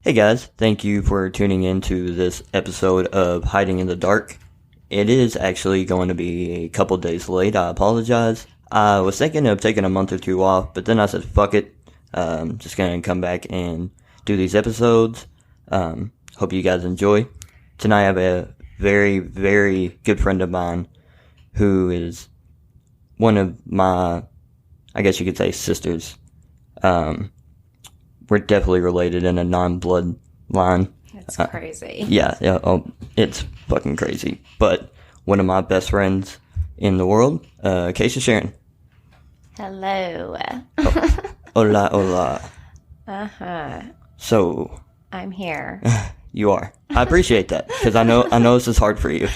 Hey guys, thank you for tuning in to this episode of Hiding in the Dark. It is actually going to be a couple days late. I apologize. I was thinking of taking a month or two off, but then I said, fuck it. Just going to come back and do these episodes. Hope you guys enjoy. Tonight I have a very, very good friend of mine who is one of my, I guess you could say, sisters. We're definitely related in a non-blood line. It's crazy. Yeah, it's fucking crazy. But one of my best friends in the world, Acacia Sheeran. Hello. Hola, hola. Uh-huh. So. I'm here. You are. I appreciate that, because I know this is hard for you.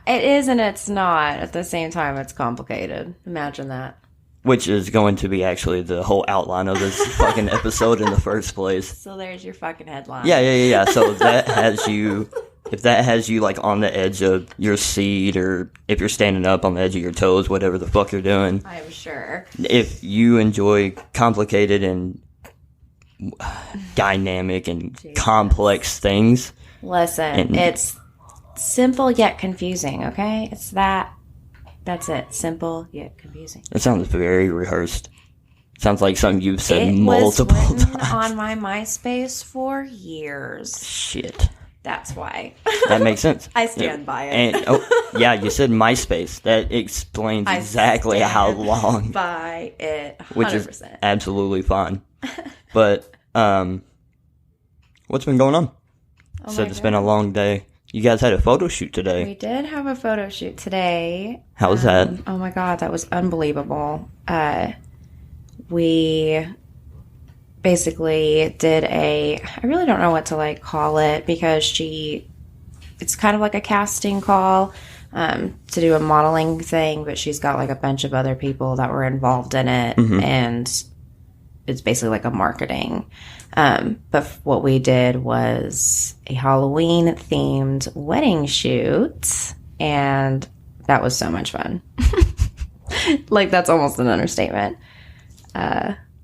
It is and it's not. At the same time, it's complicated. Imagine that. Which is going to be actually the whole outline of this fucking episode in the first place. So there's your fucking headline. Yeah. So if that has you like on the edge of your seat, or if you're standing up on the edge of your toes, whatever the fuck you're doing. I'm sure. If you enjoy complicated and dynamic and complex things. Listen, it's simple yet confusing, okay? It's That's it. Simple yet confusing. It sounds very rehearsed. Sounds like something you've said multiple times. It was on my MySpace for years. Shit. That's why. That makes sense. I stand by it. And, yeah, you said MySpace. That explains exactly how long. By it, 100%. Which is absolutely fine. But, what's been going on? Said it's been a long day. You guys had a photo shoot today. We did have a photo shoot today. How was that? Oh my God, that was unbelievable. We basically did I really don't know what to call it, because it's kind of like a casting call to do a modeling thing, but she's got a bunch of other people that were involved in it, and it's basically like a marketing. But what we did was a Halloween-themed wedding shoot, and that was so much fun. That's almost an understatement.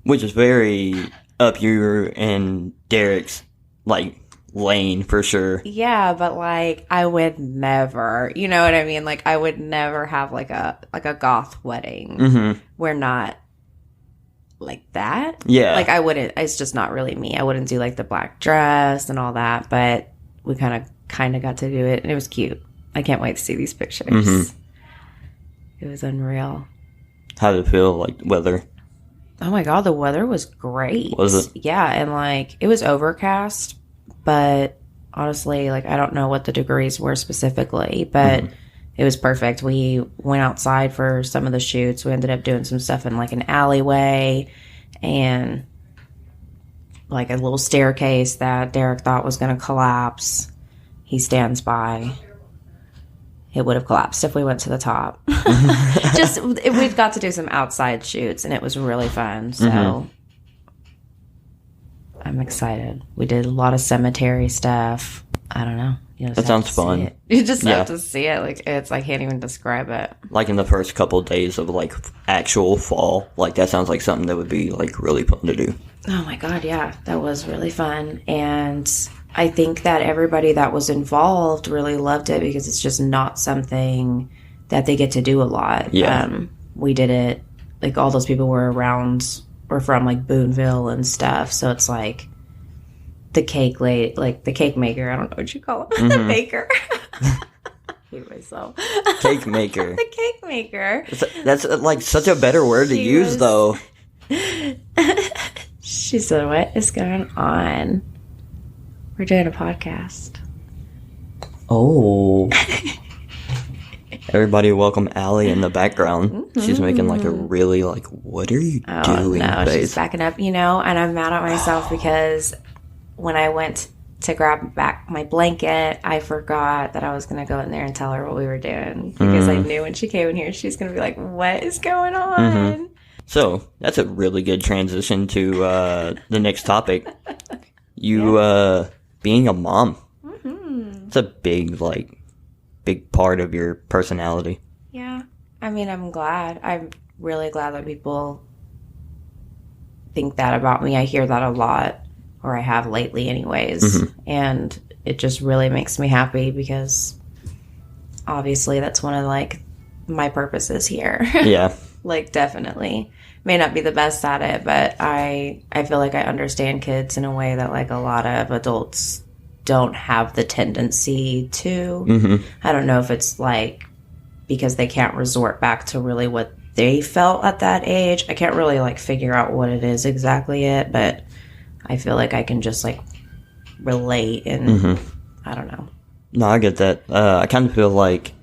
Which is very up your and Derek's, lane, for sure. Yeah, but, I would never, you know what I mean? I would never have, a goth wedding. Mm-hmm. We're not like that. Yeah. I wouldn't, it's just not really me. I wouldn't do the black dress and all that, but we kind of got to do it, and it was cute. I can't wait to see these pictures. Mm-hmm. It was unreal. How did it feel, weather? Oh my God, the weather was great. Was it? Yeah, and it was overcast, but honestly, I don't know what the degrees were specifically, but it was perfect. We went outside for some of the shoots. We ended up doing some stuff in an alleyway, and a little staircase that Derek thought was going to collapse. He stands by. It would have collapsed if we went to the top. We've got to do some outside shoots, and it was really fun. So I'm excited. We did a lot of cemetery stuff. I don't know. That sounds fun. You just have to see it. I can't even describe it. In the first couple of days of actual fall, that sounds like something that would be really fun to do. Oh my God, yeah, that was really fun, and I think that everybody that was involved really loved it, because it's just not something that they get to do a lot. Yeah, we did it. All those people were from Boonville and stuff, so it's the cake the cake maker. I don't know what you call it. The baker. Hate myself. Cake maker. The cake maker. That's such a better word to use, though. She said, "What is going on? We're doing a podcast." Oh. Everybody welcome Allie in the background. Mm-hmm. She's making a really what are you doing? No, face? She's backing up, and I'm mad at myself because when I went to grab back my blanket, I forgot that I was going to go in there and tell her what we were doing, because I knew when she came in here, she's going to be what is going on? Mm-hmm. So that's a really good transition to the next topic. You being a mom. Mm-hmm. It's a big part of your personality. Yeah. I mean, I'm glad. I'm really glad that people think that about me. I hear that a lot, or I have lately anyways. And it just really makes me happy because obviously that's one of like my purposes here. Yeah. Like, definitely. May not be the best at it, but I feel like I understand kids in a way that like a lot of adults don't have the tendency to. I don't know if it's like because they can't resort back to really what they felt at that age. I can't really like figure out what it is exactly yet, but I feel like I can just like relate and I don't know. No, I get that. I kind of feel like,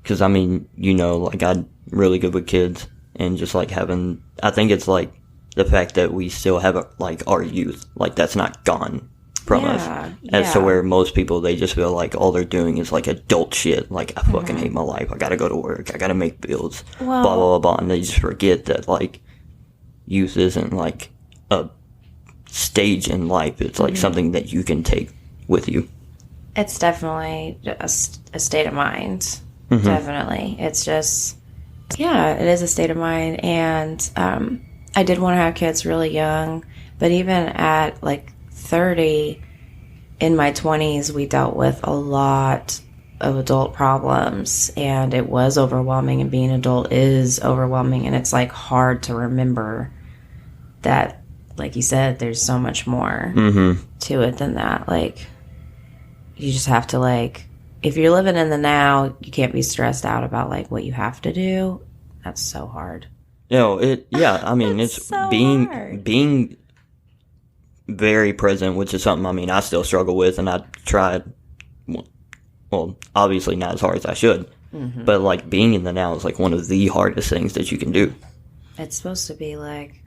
because I mean, you know, like I'm really good with kids and just like having, I think it's like the fact that we still have like our youth, like that's not gone from us. As to where most people, they just feel like all they're doing is like adult shit. Like, I fucking hate my life. I gotta go to work. I gotta make bills. Blah, blah, blah, blah. And they just forget that like youth isn't like a stage in life. It's like something that you can take with you. It's definitely a state of mind. Definitely. It's just, yeah, it is a state of mind. And I did want to have kids really young, but even at like 30, in my 20s, we dealt with a lot of adult problems, and it was overwhelming, and being an adult is overwhelming, and it's like hard to remember that, like you said, there's so much more to it than that. Like, you just have to, like, if you're living in the now, you can't be stressed out about like what you have to do. That's so hard. You know, I mean, it's so being very present, which is something, I mean, I still struggle with, and I tried, well, obviously not as hard as I should, but like being in the now is like one of the hardest things that you can do. It's supposed to be like,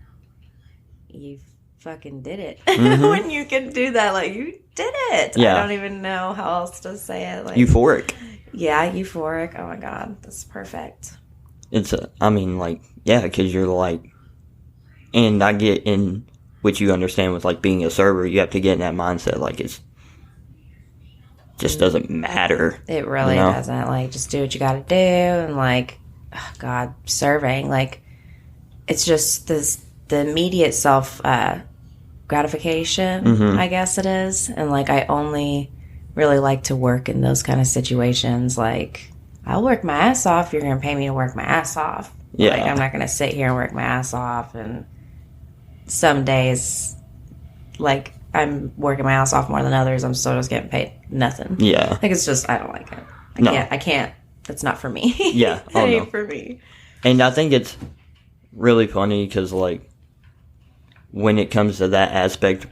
you fucking did it. When you can do that, like, you did it. Yeah. I don't even know how else to say it. Like, Euphoric. Yeah, euphoric. Oh my God, that's perfect. I mean, like, yeah, because you're like, and I get in, which you understand with like being a server, you have to get in that mindset, like it's just doesn't matter. It really doesn't. Like, just do what you gotta do, and like, oh God, serving, like, it's just the immediate self gratification, I guess it is. And like, I only really like to work in those kind of situations. Like, I'll work my ass off. You're gonna pay me to work my ass off. Yeah. Like, I'm not gonna sit here and work my ass off. And some days, like, I'm working my ass off more than others. I'm still just getting paid nothing. Yeah. Like, it's just, I don't like it. I can't. That's not for me. Yeah. It ain't for me. And I think it's really funny because, like, when it comes to that aspect,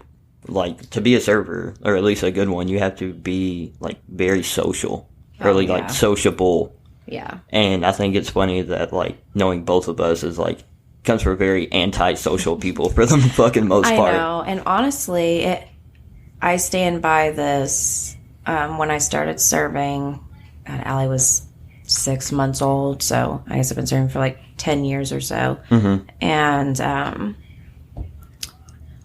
like, to be a server, or at least a good one, you have to be, like, very social. Really, like, sociable. Yeah. And I think it's funny that, like, knowing both of us is, like, comes from very anti-social people for the fucking most part. I know. And honestly, I stand by this. When I started serving, God, Allie was 6 months old, so I guess I've been serving for, like, 10 years or so. And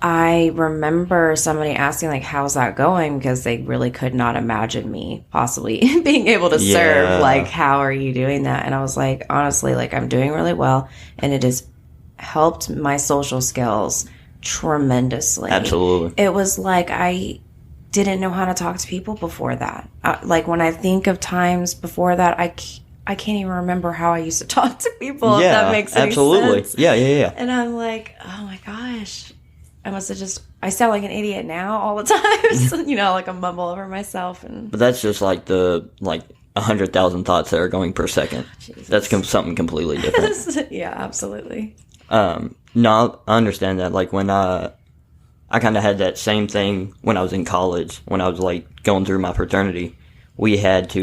I remember somebody asking, like, how's that going? Because they really could not imagine me possibly being able to serve. Like, how are you doing that? And I was like, honestly, like, I'm doing really well. And it has helped my social skills tremendously. Absolutely. It was like I didn't know how to talk to people before that. Like, when I think of times before that, I can't even remember how I used to talk to people, if that makes any sense. Yeah. And I'm like, oh my gosh. I must have I sound like an idiot now all the time. You know, like, I mumble over myself. But that's just like 100,000 thoughts that are going per second. Jesus. That's something completely different. Yeah, absolutely. No, I understand that. Like, when I kind of had that same thing when I was in college, when I was like going through my fraternity, we had to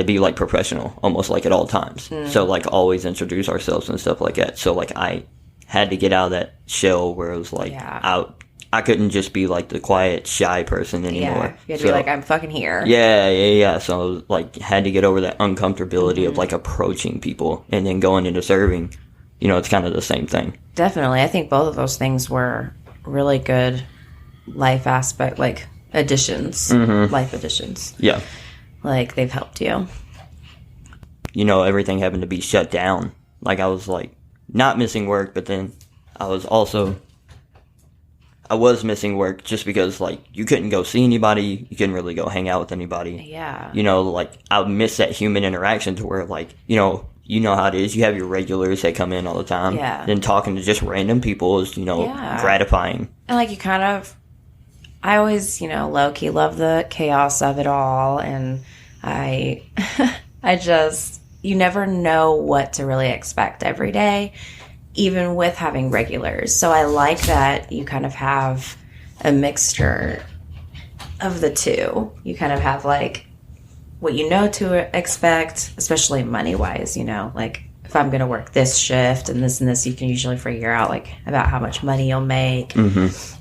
be like professional almost like at all times. So like always introduce ourselves and stuff like that. So like I had to get out of that shell where it was like I couldn't just be like the quiet, shy person anymore. Yeah, you had to be like, I'm fucking here. Yeah. So I was like, had to get over that uncomfortability of like approaching people, and then going into serving, you know, it's kind of the same thing. Definitely. I think both of those things were really good life aspect, like additions, life additions. Yeah. Like, they've helped you. You know, everything having to be shut down. Like, I was like, not missing work, but then I was missing work just because, like, you couldn't go see anybody, you couldn't really go hang out with anybody. Yeah. You know, like, I miss that human interaction to where, like, you know how it is. You have your regulars that come in all the time. Yeah. Then talking to just random people is, gratifying. And, like, I always, low-key love the chaos of it all. And you never know what to really expect every day, even with having regulars. So I like that you kind of have a mixture of the two. You kind of have, like, what you know to expect, especially money-wise, like, if I'm going to work this shift and this, you can usually figure out, like, about how much money you'll make. Mm-hmm.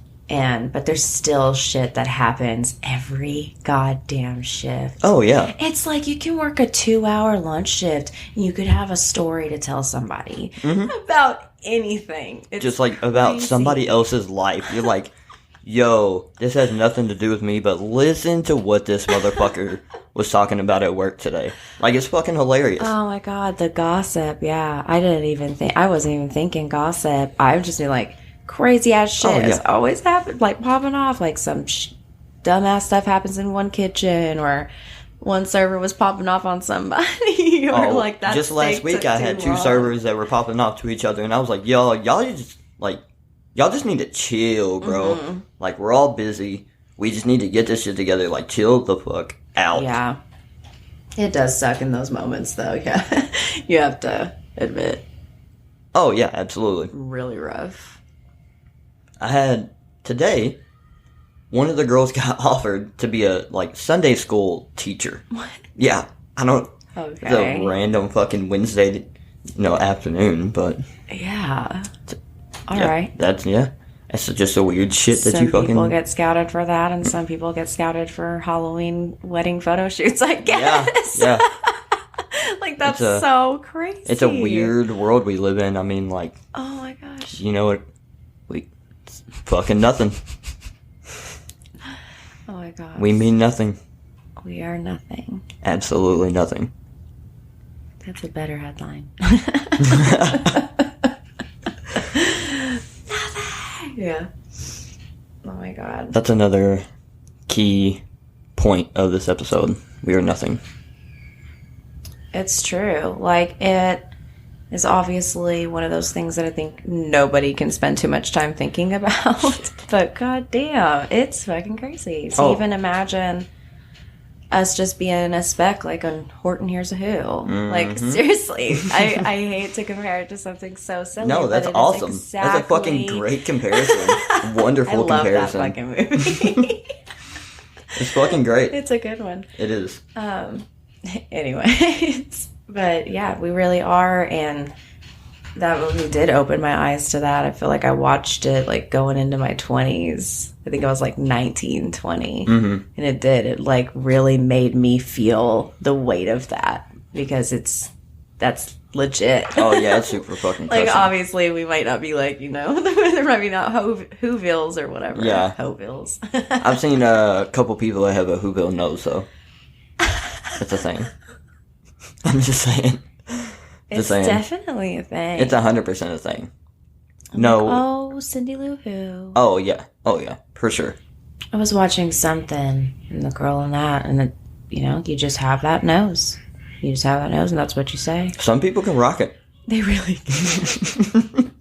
But there's still shit that happens every goddamn shift. Oh, yeah. It's like you can work a 2-hour lunch shift and you could have a story to tell somebody about anything. It's just like about crazy. Somebody else's life. You're like, yo, this has nothing to do with me, but listen to what this motherfucker was talking about at work today. Like, it's fucking hilarious. Oh my God, the gossip. Yeah. I wasn't even thinking gossip. I've just been like, crazy ass shit has always happened, like popping off, like some dumbass stuff happens in one kitchen, or one server was popping off on somebody, or like that. Just last week, I had 2 servers that were popping off to each other, and I was like, y'all just need to chill, bro. Mm-hmm. Like, we're all busy. We just need to get this shit together. Like, chill the fuck out. Yeah, it does suck in those moments, though. Yeah, you have to admit. Oh yeah, absolutely. Really rough. I had today, one of the girls got offered to be a, like, Sunday school teacher. What? Yeah, I don't. Okay. The random fucking Wednesday, afternoon, but yeah. All right. That's just a weird shit that you fucking. Some people get scouted for that, and some people get scouted for Halloween wedding photo shoots, I guess. Yeah. Like, that's so crazy. It's a weird world we live in. I mean, like. Oh my gosh. You know what? Fucking nothing. Oh my god. We mean nothing. We are nothing. Absolutely nothing. That's a better headline. Nothing. Yeah. Oh my god. That's another key point of this episode. We are nothing. It's true. Like, it is obviously one of those things that I think nobody can spend too much time thinking about. But goddamn, it's fucking crazy. So even imagine us just being a speck like on Horton Hears a Who. Mm-hmm. Like, seriously. I hate to compare it to something so silly. No, that's awesome. That's a fucking great comparison. Wonderful comparison. I love that fucking movie. It's fucking great. It's a good one. It is. Anyways. But yeah, we really are, and that movie did open my eyes to that. I feel like I watched it like going into my 20s. I think I was like 19, 20. Mm-hmm. And it did. It like really made me feel the weight of that, because that's legit. Oh yeah, it's super fucking like, touching. Obviously we might not be like, there might be not Whovilles or whatever. Yeah. Whovilles. I've seen a couple people that have a Whoville nose, though. It's a thing. I'm just saying. It's definitely a thing. It's 100% a thing. No. Like, oh, Cindy Lou Who. Oh yeah, for sure. I was watching something, and the girl in that, and you just have that nose. You just have that nose, and that's what you say. Some people can rock it. They really can.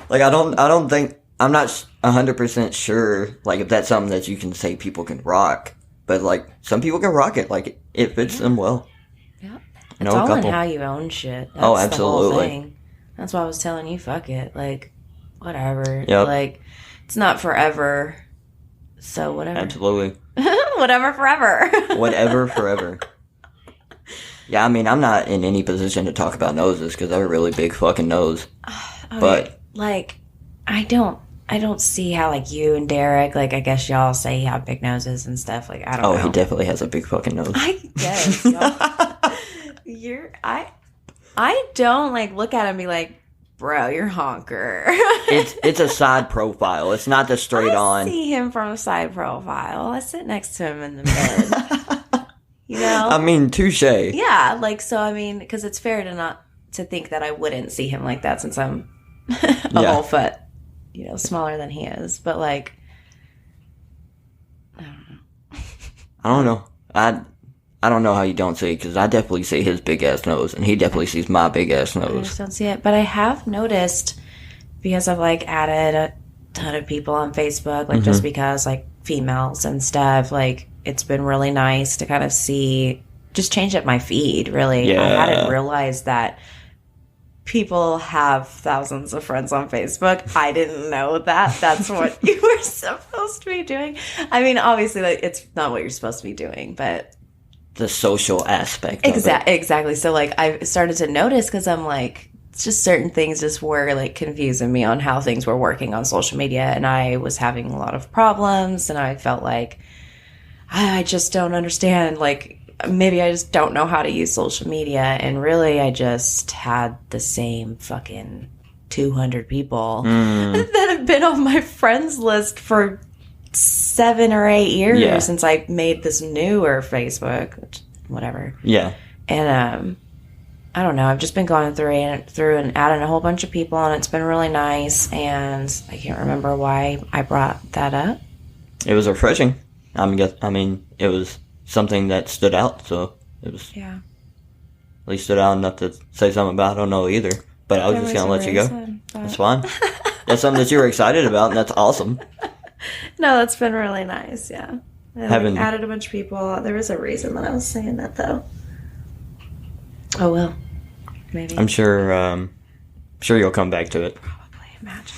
Like, I don't think, I'm not 100% sure, like, if that's something that you can say people can rock. But, like, some people can rock it. Like, it fits them well. Yeah. It's all in how you own shit. That's absolutely. The whole thing. That's why I was telling you, fuck it. Like, whatever. Yep. Like, it's not forever. So, whatever. Absolutely. Whatever forever. Whatever forever. Yeah, I mean, I'm not in any position to talk about noses because I have a really big fucking nose. Okay. But, like, I don't see how, like, you and Derek, like, I guess y'all say you have big noses and stuff. Like, I don't know. Oh, he definitely has a big fucking nose. I guess. I don't, like, look at him and be like, bro, you're honker. It's a side profile. It's not the straight on. I see him from a side profile. I sit next to him in the bed. I mean, touche. Yeah, like, so, I mean, because it's fair to think that I wouldn't see him like that since I'm a whole foot, smaller than he is. But like, I don't know. I don't know. I don't know how you don't see it, because I definitely see his big ass nose, and he definitely sees my big ass I nose. just don't see it. But I have noticed, because I've like added a ton of people on Facebook, like just because like females and stuff, like it's been really nice to kind of see, just change up my feed, really. Yeah. I hadn't realized that people have thousands of friends on Facebook. I didn't know that. That's what you were supposed to be doing. I mean, obviously, like, it's not what you're supposed to be doing, but The social aspect of it. exactly. So, like, I started to notice, because I'm like, it's just certain things just were like confusing me on how things were working on social media, and I was having a lot of problems, and I felt like I just don't understand, like, maybe I just don't know how to use social media. And really, I just had the same fucking 200 people that have been on my friends list for 7 or 8 years since I made this newer Facebook, whatever. Yeah. And I don't know, I've just been going through and adding a whole bunch of people, and it's been really nice. And I can't remember why I brought that up. It was refreshing. I mean, it was something that stood out, so it was at least stood out enough to say something about. I don't know either, but I was just going to let you go. That's fine. That's something that you were excited about, and that's awesome. No, that's been really nice, yeah. I added a bunch of people. There was a reason that I was saying that, though. Oh, well. Maybe. I'm sure you'll come back to it. Probably. Imagine.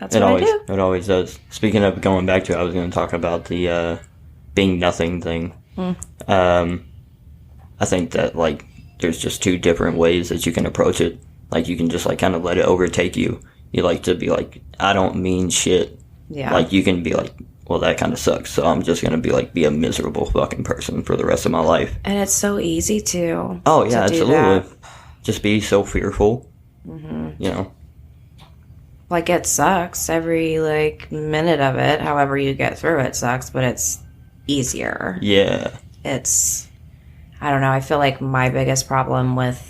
That's what I do. It always does. Speaking of going back to it, I was going to talk about the being nothing thing. I think that, like, there's just 2 different ways that you can approach it. Like, you can just, like, kind of let it overtake you. You like to be like, I don't mean shit. Yeah. Like, you can be like, well, that kind of sucks, so I'm just going to be a miserable fucking person for the rest of my life. And it's so easy to. Oh, yeah, to do absolutely. that. Just be so fearful. You know? Like, it sucks. Every, like, minute of it, however you get through it sucks, but it's easier. Yeah. I don't know, I feel like my biggest problem with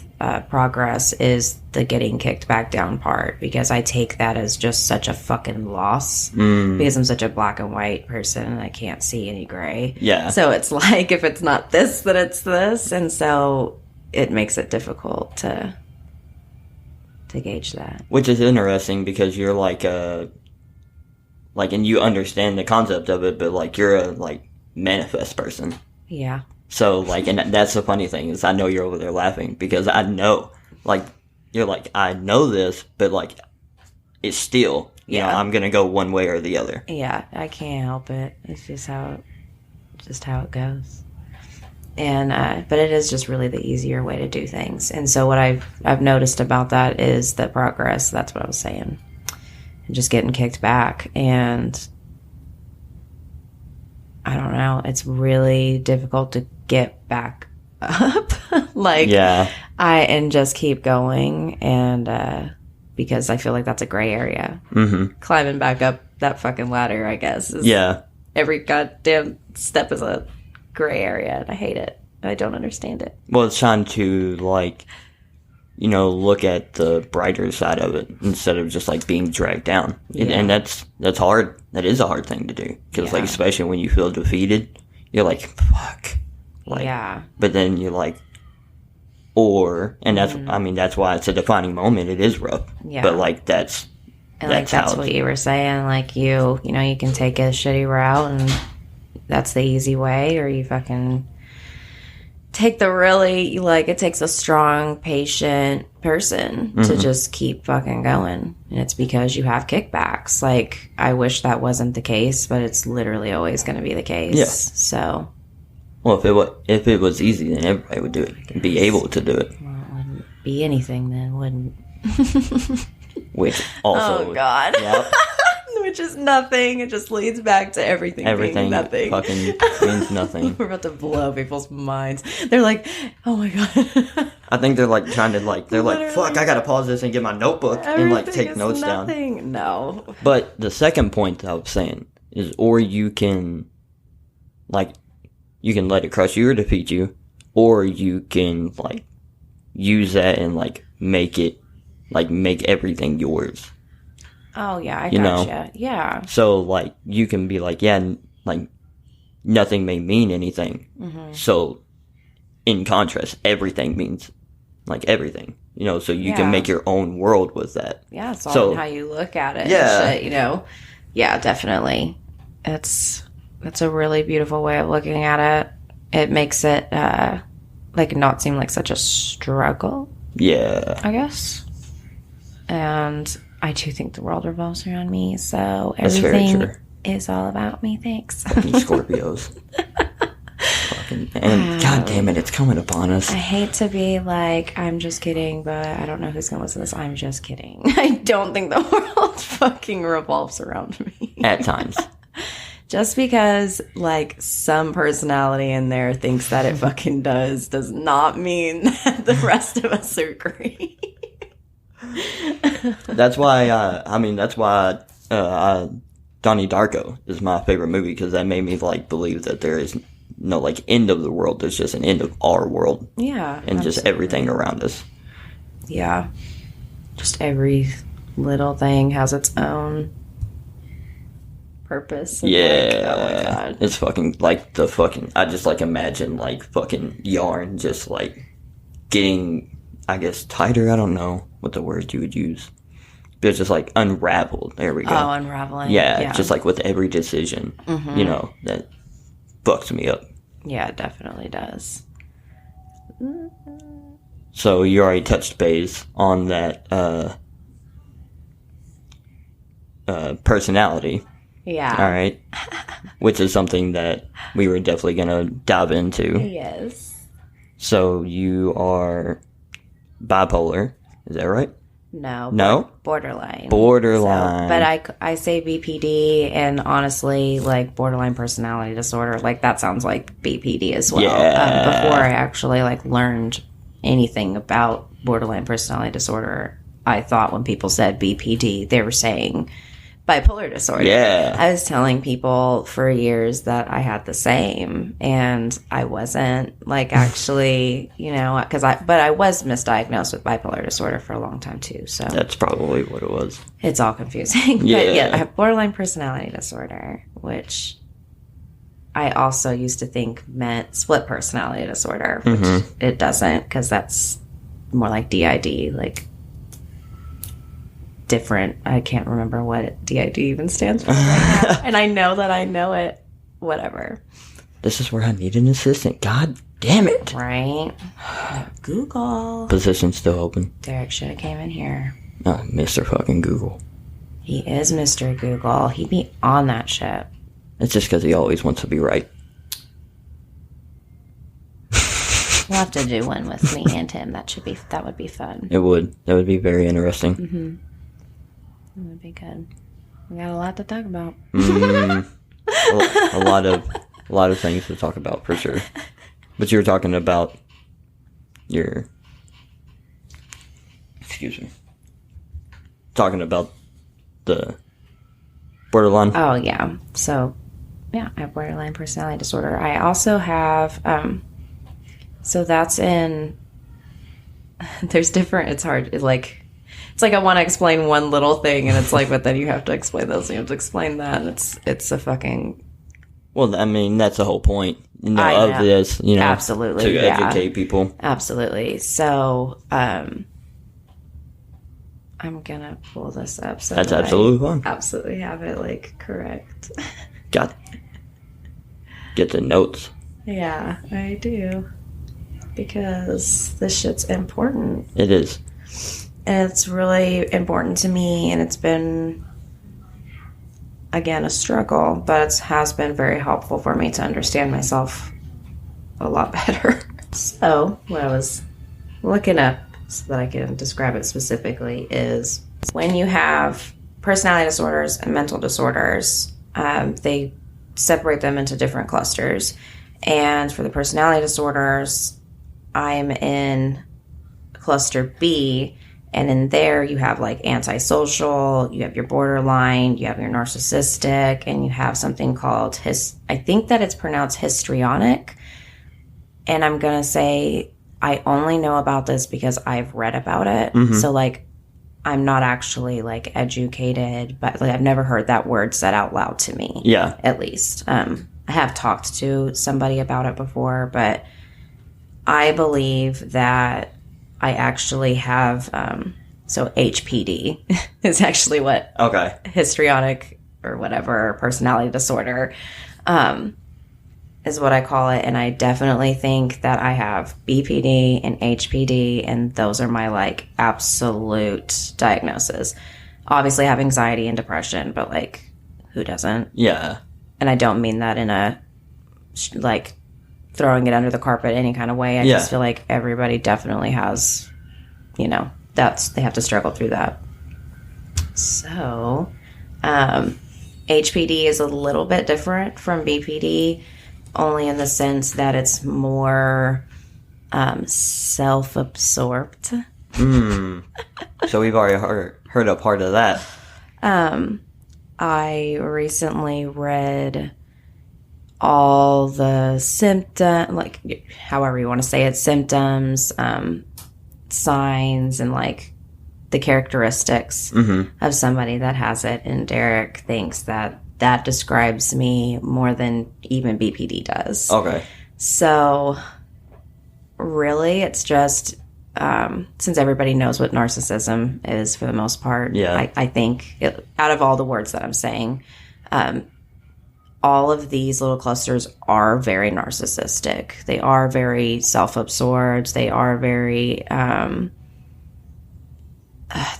progress is the getting kicked back down part, because I take that as just such a fucking loss, because I'm such a black and white person and I can't see any gray. Yeah. So it's like, if it's not this, then it's this, and so it makes it difficult to gauge that. Which is interesting, because you're like, and you understand the concept of it, but, like, you're a, like, manifest person. Yeah. So, like, and that's the funny thing, is I know you're over there laughing, because I know, like, you're like, I know this, but, like, it's still, you know, I'm gonna go one way or the other. Yeah, I can't help it. It's just how it goes. And, but it is just really the easier way to do things. And so what I've noticed about that is the progress, that's what I was saying. And just getting kicked back. And I don't know, it's really difficult to get back up. Like, and just keep going. And, because I feel like that's a gray area. Climbing back up that fucking ladder, I guess. Every goddamn step is a gray area, and I hate it. I don't understand it. Well, it's trying to, like, you know, look at the brighter side of it instead of just, like, being dragged down. And that's hard. That is a hard thing to do. Because, like, especially when you feel defeated, you're like, fuck. Like, but then you're like, and that's, I mean, that's why it's a defining moment. It is rough. Yeah. But, like, that's what you were saying. Like, you know, you can take a shitty route, and that's the easy way, or you fucking take the really, like, it takes a strong, patient person to just keep fucking going. And it's because you have kickbacks. Like, I wish that wasn't the case, but it's literally always going to be the case. Yeah. So. Well, if it was easy, then everybody would do it and be able to do it. Well, it wouldn't be anything then, wouldn't. Which also. Oh, God. Yep. Which is nothing. It just leads back to everything being nothing. Fucking means nothing. We're about to blow people's minds. They're like, oh my God. I think they're like trying to like, they're like, fuck, I gotta pause this and get my notebook and like take notes down. No. But the second point that I was saying is, or you can let it crush you or defeat you, or you can like use that and like make it like make everything yours. Oh yeah, I You know? gotcha. Yeah. So like you can be like, yeah, like nothing may mean anything. So in contrast, everything means like everything. You know, so you can make your own world with that. Yeah, it's all in how you look at it. Yeah. And shit, you know. Yeah, definitely. That's a really beautiful way of looking at it. It makes it like not seem like such a struggle. Yeah. I guess. And I do think the world revolves around me, so everything is all about me. Thanks. Fucking Scorpios. And god damn it, it's coming upon us. I hate to be like, I'm just kidding, but I don't know who's going to listen to this. I'm just kidding. I don't think the world fucking revolves around me. At times. Just because, like, some personality in there thinks that it fucking does not mean that the rest of us agree. That's why, Donnie Darko is my favorite movie, because that made me, like, believe that there is no, like, end of the world. There's just an end of our world. Yeah. And just everything around us. Yeah. Just every little thing has its own purpose. Yeah. Like, oh my god. It's fucking, like, I just, like, imagine, like, fucking yarn just, like, getting, I guess, tighter. I don't know what the word you would use. But it's just, like, unraveled. There we go. Oh, unraveling. Yeah. Just, like, with every decision, you know, that fucks me up. Yeah, it definitely does. So you already touched base on that personality. Yeah. All right. Which is something that we were definitely going to dive into. Yes. So you are bipolar. Is that right? No. No? Borderline. Borderline. So, but I say BPD, and honestly, like, borderline personality disorder, like, that sounds like BPD as well. Yeah. Before I actually, like, learned anything about borderline personality disorder, I thought when people said BPD, they were saying bipolar disorder. Yeah. I was telling people for years that I had the same, and I wasn't, like, actually, you know, but I was misdiagnosed with bipolar disorder for a long time too. So That's probably what it was. it's all confusing. Yeah. But yeah, I have borderline personality disorder, which I also used to think meant split personality disorder, which it doesn't, because that's more like DID, like different. I can't remember what DID even stands for right now. And I know that I know it. Whatever. This is where I need an assistant. God damn it. Right? Google. Position still open. Derek should have came in here. Oh, Mr. fucking Google. He is Mr. Google. He'd be on that shit. It's just because he always wants to be right. We'll have to do one with me and him. That would be fun. It would. That would be very interesting. Mm-hmm. That would be good. We got a lot to talk about. A lot of things to talk about for sure. But you were talking about talking about the borderline. Oh yeah. So yeah, I have borderline personality disorder. I also have so that's in there's different, it's hard, it's like I want to explain one little thing, and it's like, but then you have to explain this, and you have to explain that, and it's a fucking... Well, I mean, that's the whole point, of this, absolutely, to educate people. Absolutely. So, I'm gonna pull this up. So that's absolutely fine. Absolutely have it, like, correct. Get the notes. Yeah, I do. Because this shit's important. It is. And it's really important to me, and it's been, again, a struggle, but it has been very helpful for me to understand myself a lot better. So, what I was looking up so that I can describe it specifically is when you have personality disorders and mental disorders, they separate them into different clusters. And for the personality disorders, I'm in cluster B, and in there you have like antisocial, you have your borderline, you have your narcissistic, and you have something called I think that it's pronounced histrionic. And I'm going to say I only know about this because I've read about it. Mm-hmm. So like I'm not actually like educated, but like I've never heard that word said out loud to me. Yeah. At least. I have talked to somebody about it before, but I believe that I actually have, so HPD is actually what histrionic or whatever personality disorder is what I call it. And I definitely think that I have BPD and HPD, and those are my like absolute diagnosis. Obviously I have anxiety and depression, but like who doesn't? Yeah. And I don't mean that in a like throwing it under the carpet any kind of way. I just feel like everybody definitely has, you know, they have to struggle through that. So, HPD is a little bit different from BPD, only in the sense that it's more self-absorbed. So we've already heard a part of that. I recently read all the symptoms, like however you want to say it, symptoms, signs, and like the characteristics of somebody that has it. And Derek thinks that describes me more than even BPD does. Okay. So really it's just, since everybody knows what narcissism is for the most part, I think out of all the words that I'm saying, all of these little clusters are very narcissistic. They are very self-absorbed. They are very,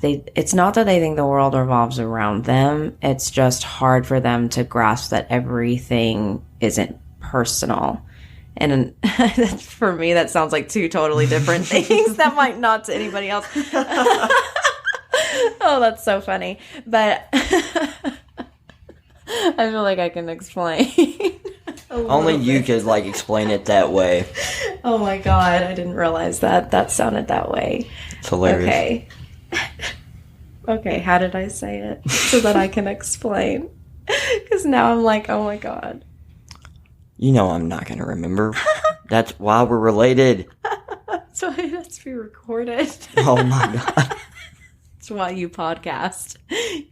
it's not that they think the world revolves around them. It's just hard for them to grasp that everything isn't personal. And for me, that sounds like two totally different things. That might not to anybody else. Oh, that's so funny. But I feel like I can explain. Only you could like explain it that way. Oh my God, I didn't realize that sounded that way. It's hilarious. Okay. Okay, how did I say it so that I can explain? Because now I'm like, oh my God. You know I'm not going to remember. That's why we're related. That's why it has to be recorded. Oh my God. That's why you podcast.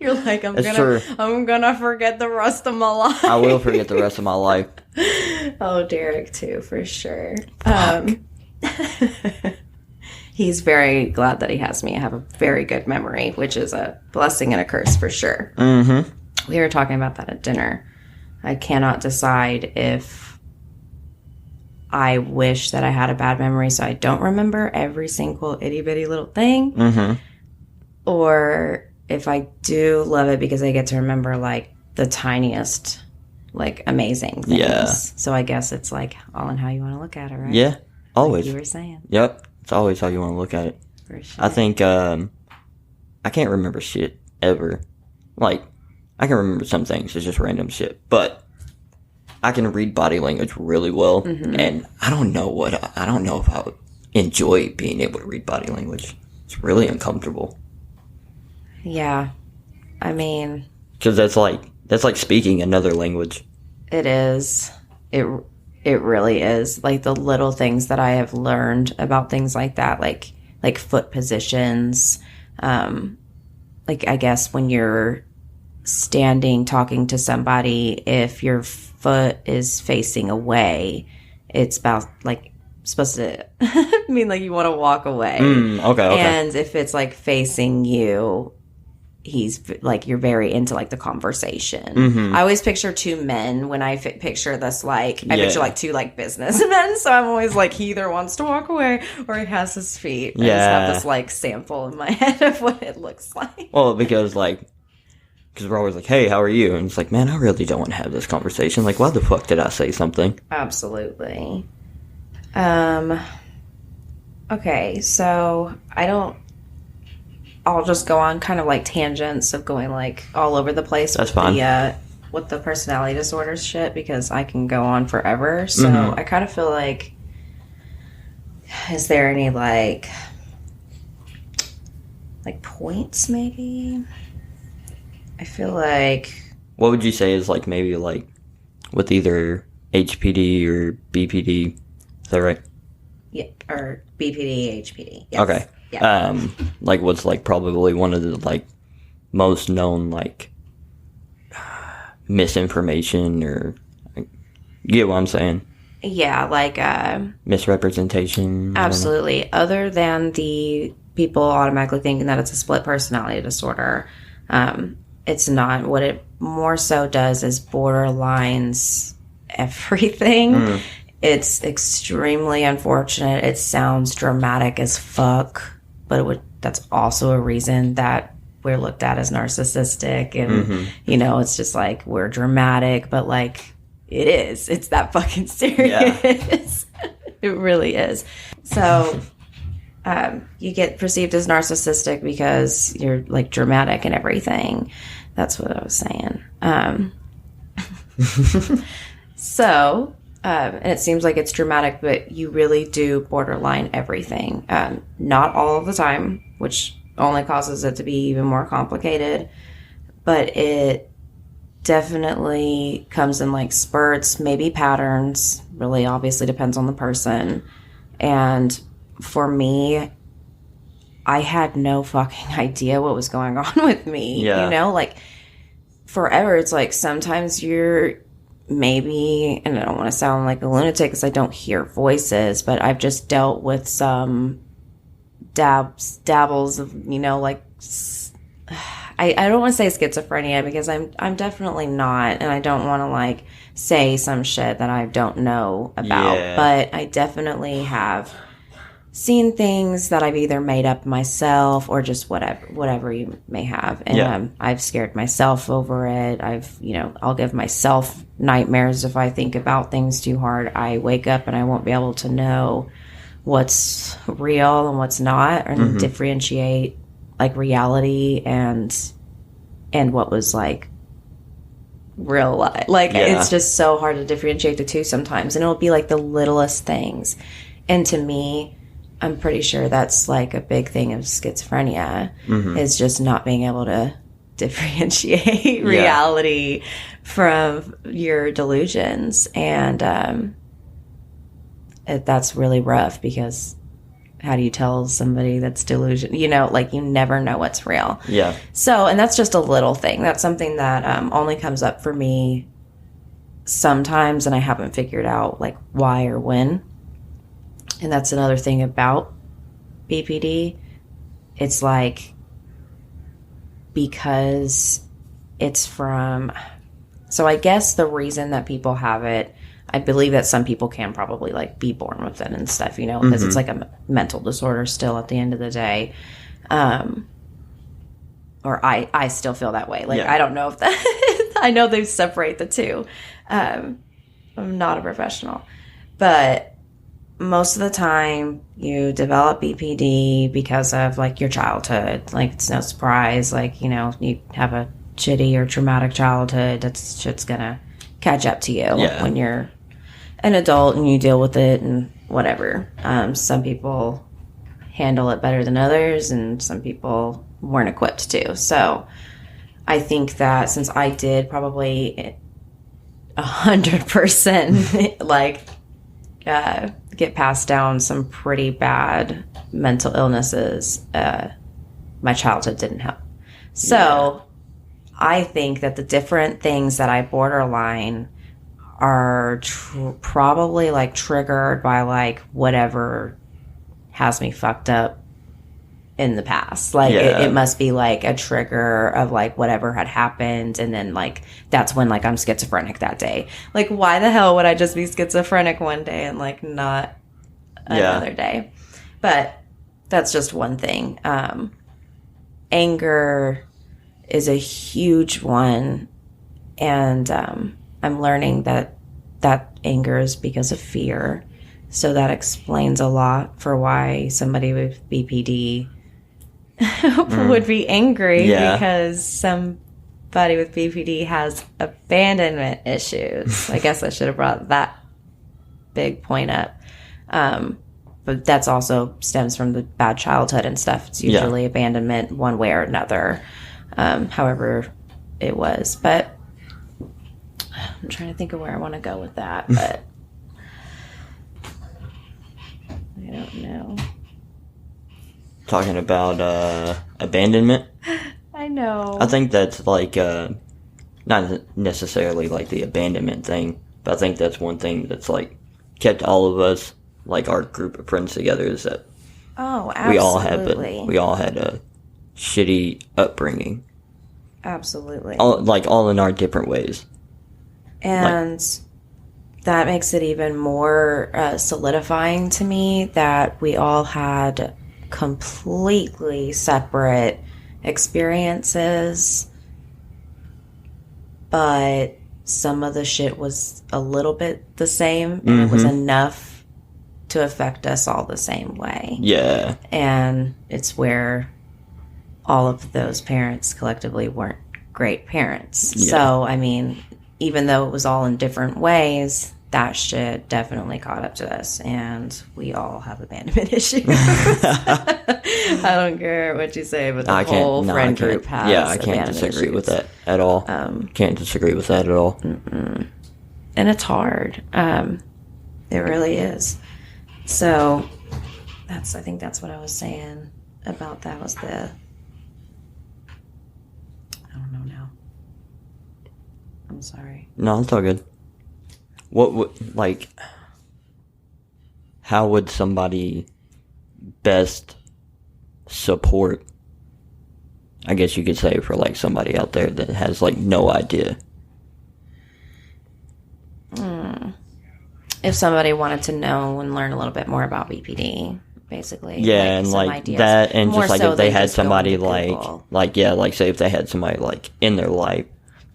You're like, I'm True. gonna forget the rest of my life. I will forget the rest of my life. Oh, Derek too, for sure. Fuck. He's very glad that he has me. I have a very good memory, which is a blessing and a curse for sure. Mm-hmm. We were talking about that at dinner. I cannot decide if I wish that I had a bad memory so I don't remember every single itty-bitty little thing. Mm-hmm. Or if I do love it because I get to remember, like, the tiniest, like, amazing things. Yeah. So I guess it's, like, all in how you want to look at it, right? Yeah, always. Like you were saying. Yep, it's always how you want to look at it. For sure. I think, I can't remember shit, ever. Like, I can remember some things, it's just random shit. But I can read body language really well. Mm-hmm. And I don't know if I would enjoy being able to read body language. It's really uncomfortable. Yeah. I mean, because that's like speaking another language. It is. It really is. Like the little things that I have learned about things like that, like foot positions. Like I guess when you're standing talking to somebody, if your foot is facing away, it's about like supposed to mean like you want to walk away. Okay. And if it's like facing you, he's like, you're very into like the conversation. Mm-hmm. I always picture two men when I picture this, like I picture like two like businessmen. So I'm always like, he either wants to walk away or he has his feet. I just have this like sample in my head of what it looks like. Well, because we're always like, hey, how are you? And it's like, man, I really don't want to have this conversation. Like, why the fuck did I say something? Absolutely. Okay, so I'll just go on kind of like tangents of going like all over the place. That's fine. With the personality disorders shit, because I can go on forever. So I kind of feel like, is there any like points maybe? I feel like... What would you say is like maybe like with either HPD or BPD? Is that right? Yeah, or BPD, HPD. Yes. Okay. Yeah. Like what's like probably one of the like most known like misinformation or you get what I'm saying? Yeah, like Misrepresentation. absolutely. Other than the people automatically thinking that it's a split personality disorder, it's not. What it more so does is borderlines everything. It's extremely unfortunate. It sounds dramatic as fuck, but that's also a reason that we're looked at as narcissistic. And, it's just like we're dramatic, but like it is. It's that fucking serious. Yeah. It really is. So you get perceived as narcissistic because you're like dramatic and everything. That's what I was saying. And it seems like it's dramatic, but you really do borderline everything. Not all of the time, which only causes it to be even more complicated. But it definitely comes in like spurts, maybe patterns. Really, obviously depends on the person. And for me, I had no fucking idea what was going on with me. Yeah. Like forever, it's like sometimes you're maybe, and I don't want to sound like a lunatic because I don't hear voices, but I've just dealt with some dabbles of, like, I don't want to say schizophrenia because I'm definitely not, and I don't want to like say some shit that I don't know about, but I definitely have seen things that I've either made up myself or just whatever you may have. And I've scared myself over it. I'll give myself nightmares if I think about things too hard. I wake up and I won't be able to know what's real and what's not, and differentiate like reality and what was like real life. Like it's just so hard to differentiate the two sometimes, and it'll be like the littlest things. And to me, I'm pretty sure that's like a big thing of schizophrenia, is just not being able to differentiate reality from your delusions. And that's really rough because how do you tell somebody that's delusion? Like you never know what's real. Yeah. So, and that's just a little thing. That's something that only comes up for me sometimes, and I haven't figured out like why or when. And that's another thing about BPD. It's like, because it's from, so I guess the reason that people have it, I believe that some people can probably like be born with it and stuff, because it's like a mental disorder still at the end of the day. Or I still feel that way. Like, I don't know if that, I know they separate the two. I'm not a professional, but most of the time you develop BPD because of like your childhood. Like it's no surprise, like, you have a shitty or traumatic childhood. That's shit's gonna catch up to you when you're an adult and you deal with it and whatever. Some people handle it better than others, and some people weren't equipped to. So I think that since I did probably 100% like get passed down some pretty bad mental illnesses, my childhood didn't help. So I think that the different things that I borderline are probably like triggered by like whatever has me fucked up in the past. Like it must be like a trigger of like whatever had happened, and then like that's when like I'm schizophrenic that day. Like why the hell would I just be schizophrenic one day and like not another day? But that's just one thing. Anger is a huge one, and I'm learning that anger is because of fear. So that explains a lot for why somebody with BPD would be angry, because somebody with BPD has abandonment issues. I guess I should have brought that big point up. But that's also stems from the bad childhood and stuff. It's usually abandonment one way or another, however it was. But I'm trying to think of where I want to go with that, but I don't know. talking about abandonment. I know. I think that's like not necessarily like the abandonment thing, but I think that's one thing that's like kept all of us, like our group of friends together, is that absolutely. we all had a shitty upbringing. Absolutely. All in our different ways. And that makes it even more solidifying to me that we all had completely separate experiences, but some of the shit was a little bit the same, and it was enough to affect us all the same way. Yeah. And it's where all of those parents collectively weren't great parents. Yeah. So, I mean, even though it was all in different ways, that shit definitely caught up to us, and we all have abandonment issues. I don't care what you say, but the whole friend group has. Yeah, I can't disagree with that at all. Can't disagree with that at all. And it's hard. It really is. So I think that's what I was saying about that was I don't know now. I'm sorry. No, it's all good. What would, like, how would somebody best support, I guess you could say, for like somebody out there that has like no idea? If somebody wanted to know and learn a little bit more about BPD, basically. Yeah, and like ideas. that, and more just like so if they than had just going somebody to Google. like say if they had somebody like in their life,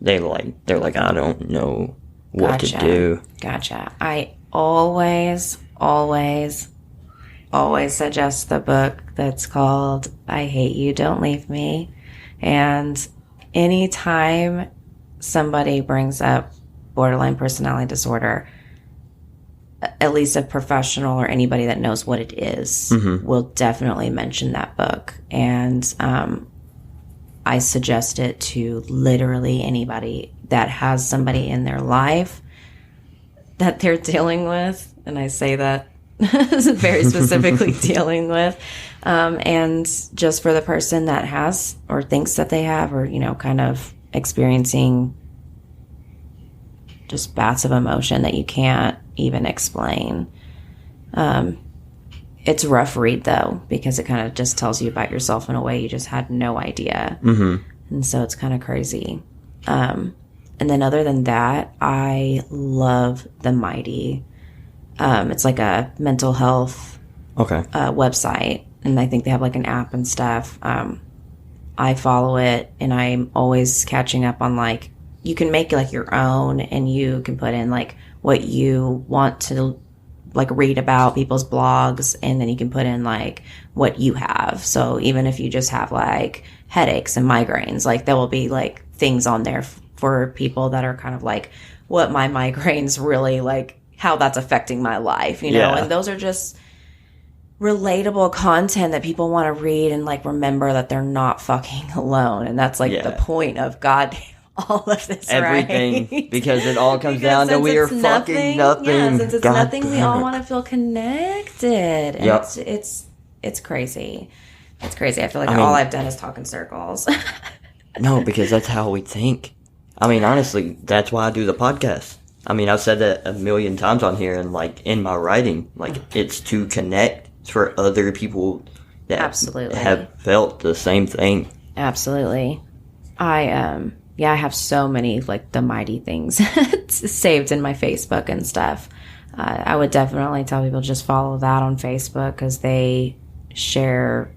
they're like, I don't know what to do. Gotcha. I always suggest the book that's called I Hate You, Don't Leave Me. And anytime somebody brings up borderline personality disorder, at least a professional or anybody that knows what it is will definitely mention that book. And I suggest it to literally anybody that has somebody in their life that they're dealing with. And I say that very specifically dealing with. And just for the person that has or thinks that they have, or, kind of experiencing just bouts of emotion that you can't even explain. It's a rough read, though, because it kind of just tells you about yourself in a way you just had no idea. And so it's kind of crazy. And then other than that, I love The Mighty. It's like a mental health website, and I think they have like an app and stuff. I follow it, and I'm always catching up on like, you can make like your own, and you can put in like what you want to like read about people's blogs, and then you can put in like what you have. So even if you just have like headaches and migraines, like there will be like things on there for people that are kind of like what my migraines really like, how that's affecting my life, and those are just relatable content that people want to read and like remember that they're not fucking alone. And that's like the point of God, all of this, everything, right? Because it all comes down to we are fucking nothing. Yeah, since it's nothing, we all want to feel connected. And it's crazy. It's crazy. I feel like all I've done is talk in circles. No, because that's how we think. I mean, honestly, that's why I do the podcast. I mean, I've said that a million times on here, and like in my writing, like it's to connect for other people that have felt the same thing. Absolutely. I have so many like The Mighty things saved in my Facebook and stuff. I would definitely tell people just follow that on Facebook because they share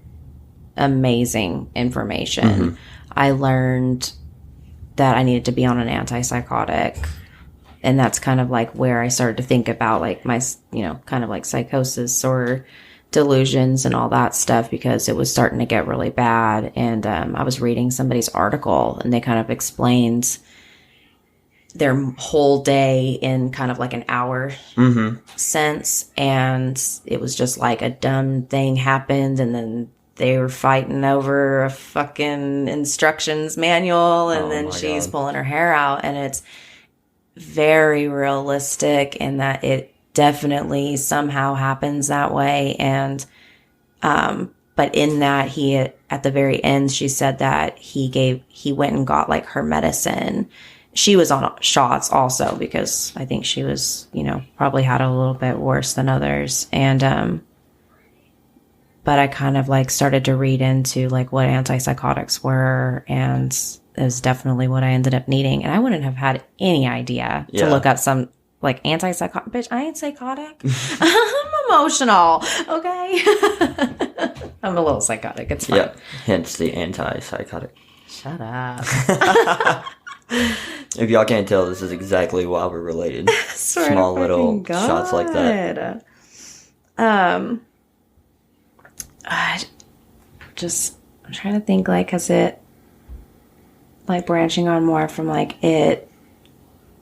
amazing information. I learned that I needed to be on an antipsychotic, and that's kind of like where I started to think about like my, kind of like psychosis or delusions and all that stuff, because it was starting to get really bad. And I was reading somebody's article, and they kind of explained their whole day in kind of like an hour sense. And it was just like a dumb thing happened, and then they were fighting over a fucking instructions manual, and then she's pulling her hair out. And it's very realistic in that it definitely somehow happens that way. And but in that he, at the very end, she said that he went and got like her medicine. She was on shots also because I think she was, probably had it a little bit worse than others. And, but I kind of like started to read into like what antipsychotics were, and it was definitely what I ended up needing. And I wouldn't have had any idea to look up some like antipsychotic. Bitch, I ain't psychotic. I'm emotional. Okay. I'm a little psychotic. It's fine. Yeah. Hence the antipsychotic. Shut up. If y'all can't tell, this is exactly why we're related. Small little shots like that. I'm trying to think, like, has it, like, branching on more from, like, it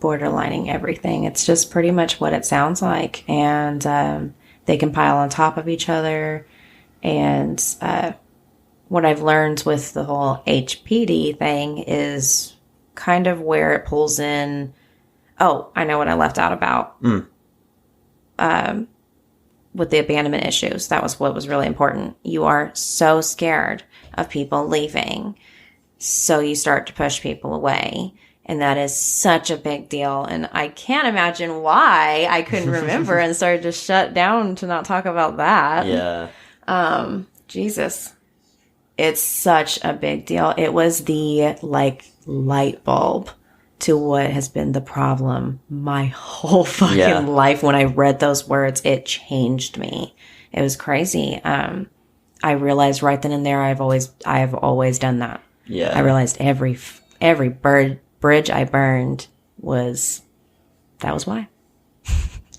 borderlining everything. It's just pretty much what it sounds like. And they can pile on top of each other. And what I've learned with the whole HPD thing is kind of where it pulls in. Oh, I know what I left out about. With the abandonment issues. That was what was really important. You are so scared of people leaving. So you start to push people away. And that is such a big deal. And I can't imagine why I couldn't remember and started to shut down to not talk about that. Yeah. Jesus. It's such a big deal. It was the like light bulb to what has been the problem my whole fucking life. When I read those words, it changed me. It was crazy. I realized right then and there, I have always done that. Yeah. I realized every bridge I burned was why.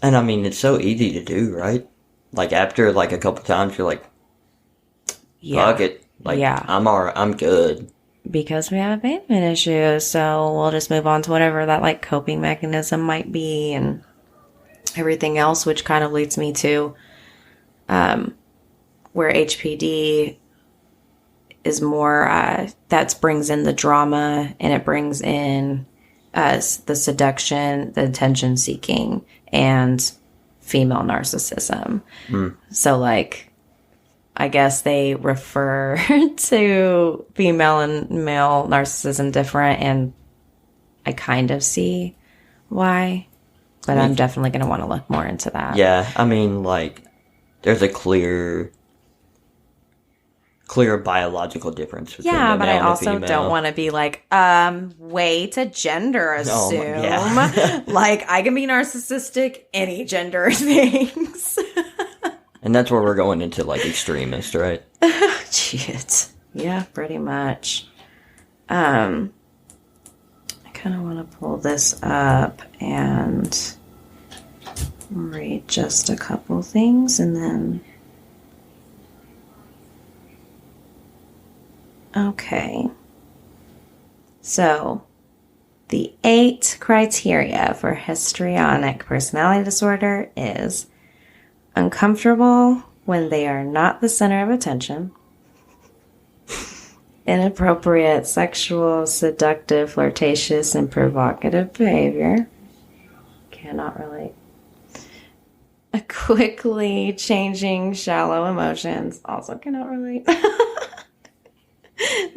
And I mean, it's so easy to do, right? Like after like a couple times, you're like, fuck it. Like, I'm good. Because we have abandonment issues, so we'll just move on to whatever that like coping mechanism might be and everything else, which kind of leads me to where HPD is more that brings in the drama, and it brings in the seduction, the attention seeking, and female narcissism. So like, I guess they refer to female and male narcissism different, and I kind of see why, but I'm definitely going to want to look more into that. Yeah, I mean, like, there's a clear biological difference between the but male I and also female. don't want to be like, way to gender assume. Yeah. Like, I can be narcissistic, any gender things. And that's where we're going into, like, extremist, right? Shit. Yeah, pretty much. I kind of want to pull this up and read just a couple things, and then... Okay. So, the 8 criteria for histrionic personality disorder is... uncomfortable when they are not the center of attention. Inappropriate, sexual, seductive, flirtatious, and provocative behavior. Cannot relate. A quickly changing, shallow emotions. Also cannot relate.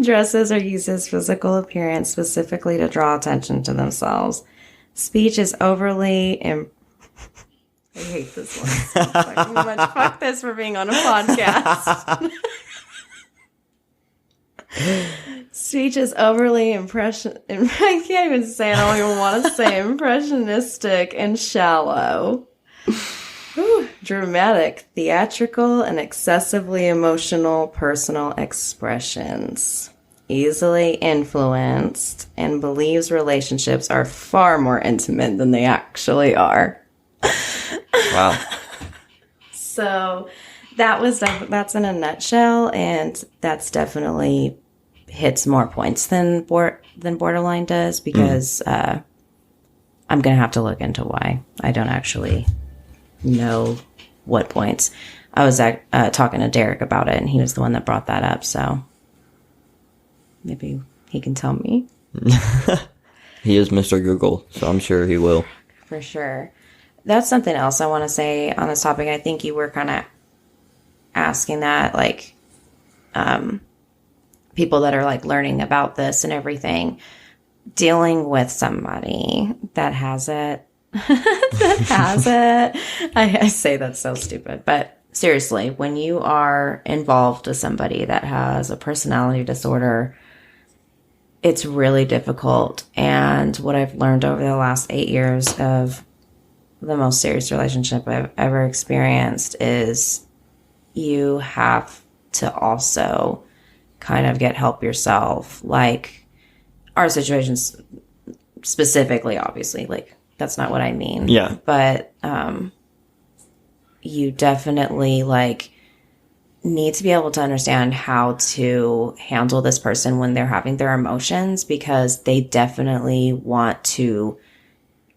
Dresses or uses physical appearance specifically to draw attention to themselves. Speech is overly... I hate this one so fucking much. Fuck this for being on a podcast. Speech is overly I can't even say it. I don't even want to say impressionistic and shallow. Dramatic, theatrical, and excessively emotional personal expressions. Easily influenced and believes relationships are far more intimate than they actually are. Wow. So that's in a nutshell, and that's definitely hits more points than borderline does, because I'm going to have to look into why. I don't actually know what points. I was talking to Derek about it, and he was the one that brought that up, so maybe he can tell me. He is Mr. Google, so I'm sure he will. For sure. That's something else I want to say on this topic. I think you were kind of asking that, like, people that are like learning about this and everything, dealing with somebody that has it, I say that's so stupid, but seriously, when you are involved with somebody that has a personality disorder, it's really difficult. And what I've learned over the last 8 years of the most serious relationship I've ever experienced is you have to also kind of get help yourself. Like our situations specifically, obviously, like that's not what I mean. Yeah. But you definitely like need to be able to understand how to handle this person when they're having their emotions, because they definitely want to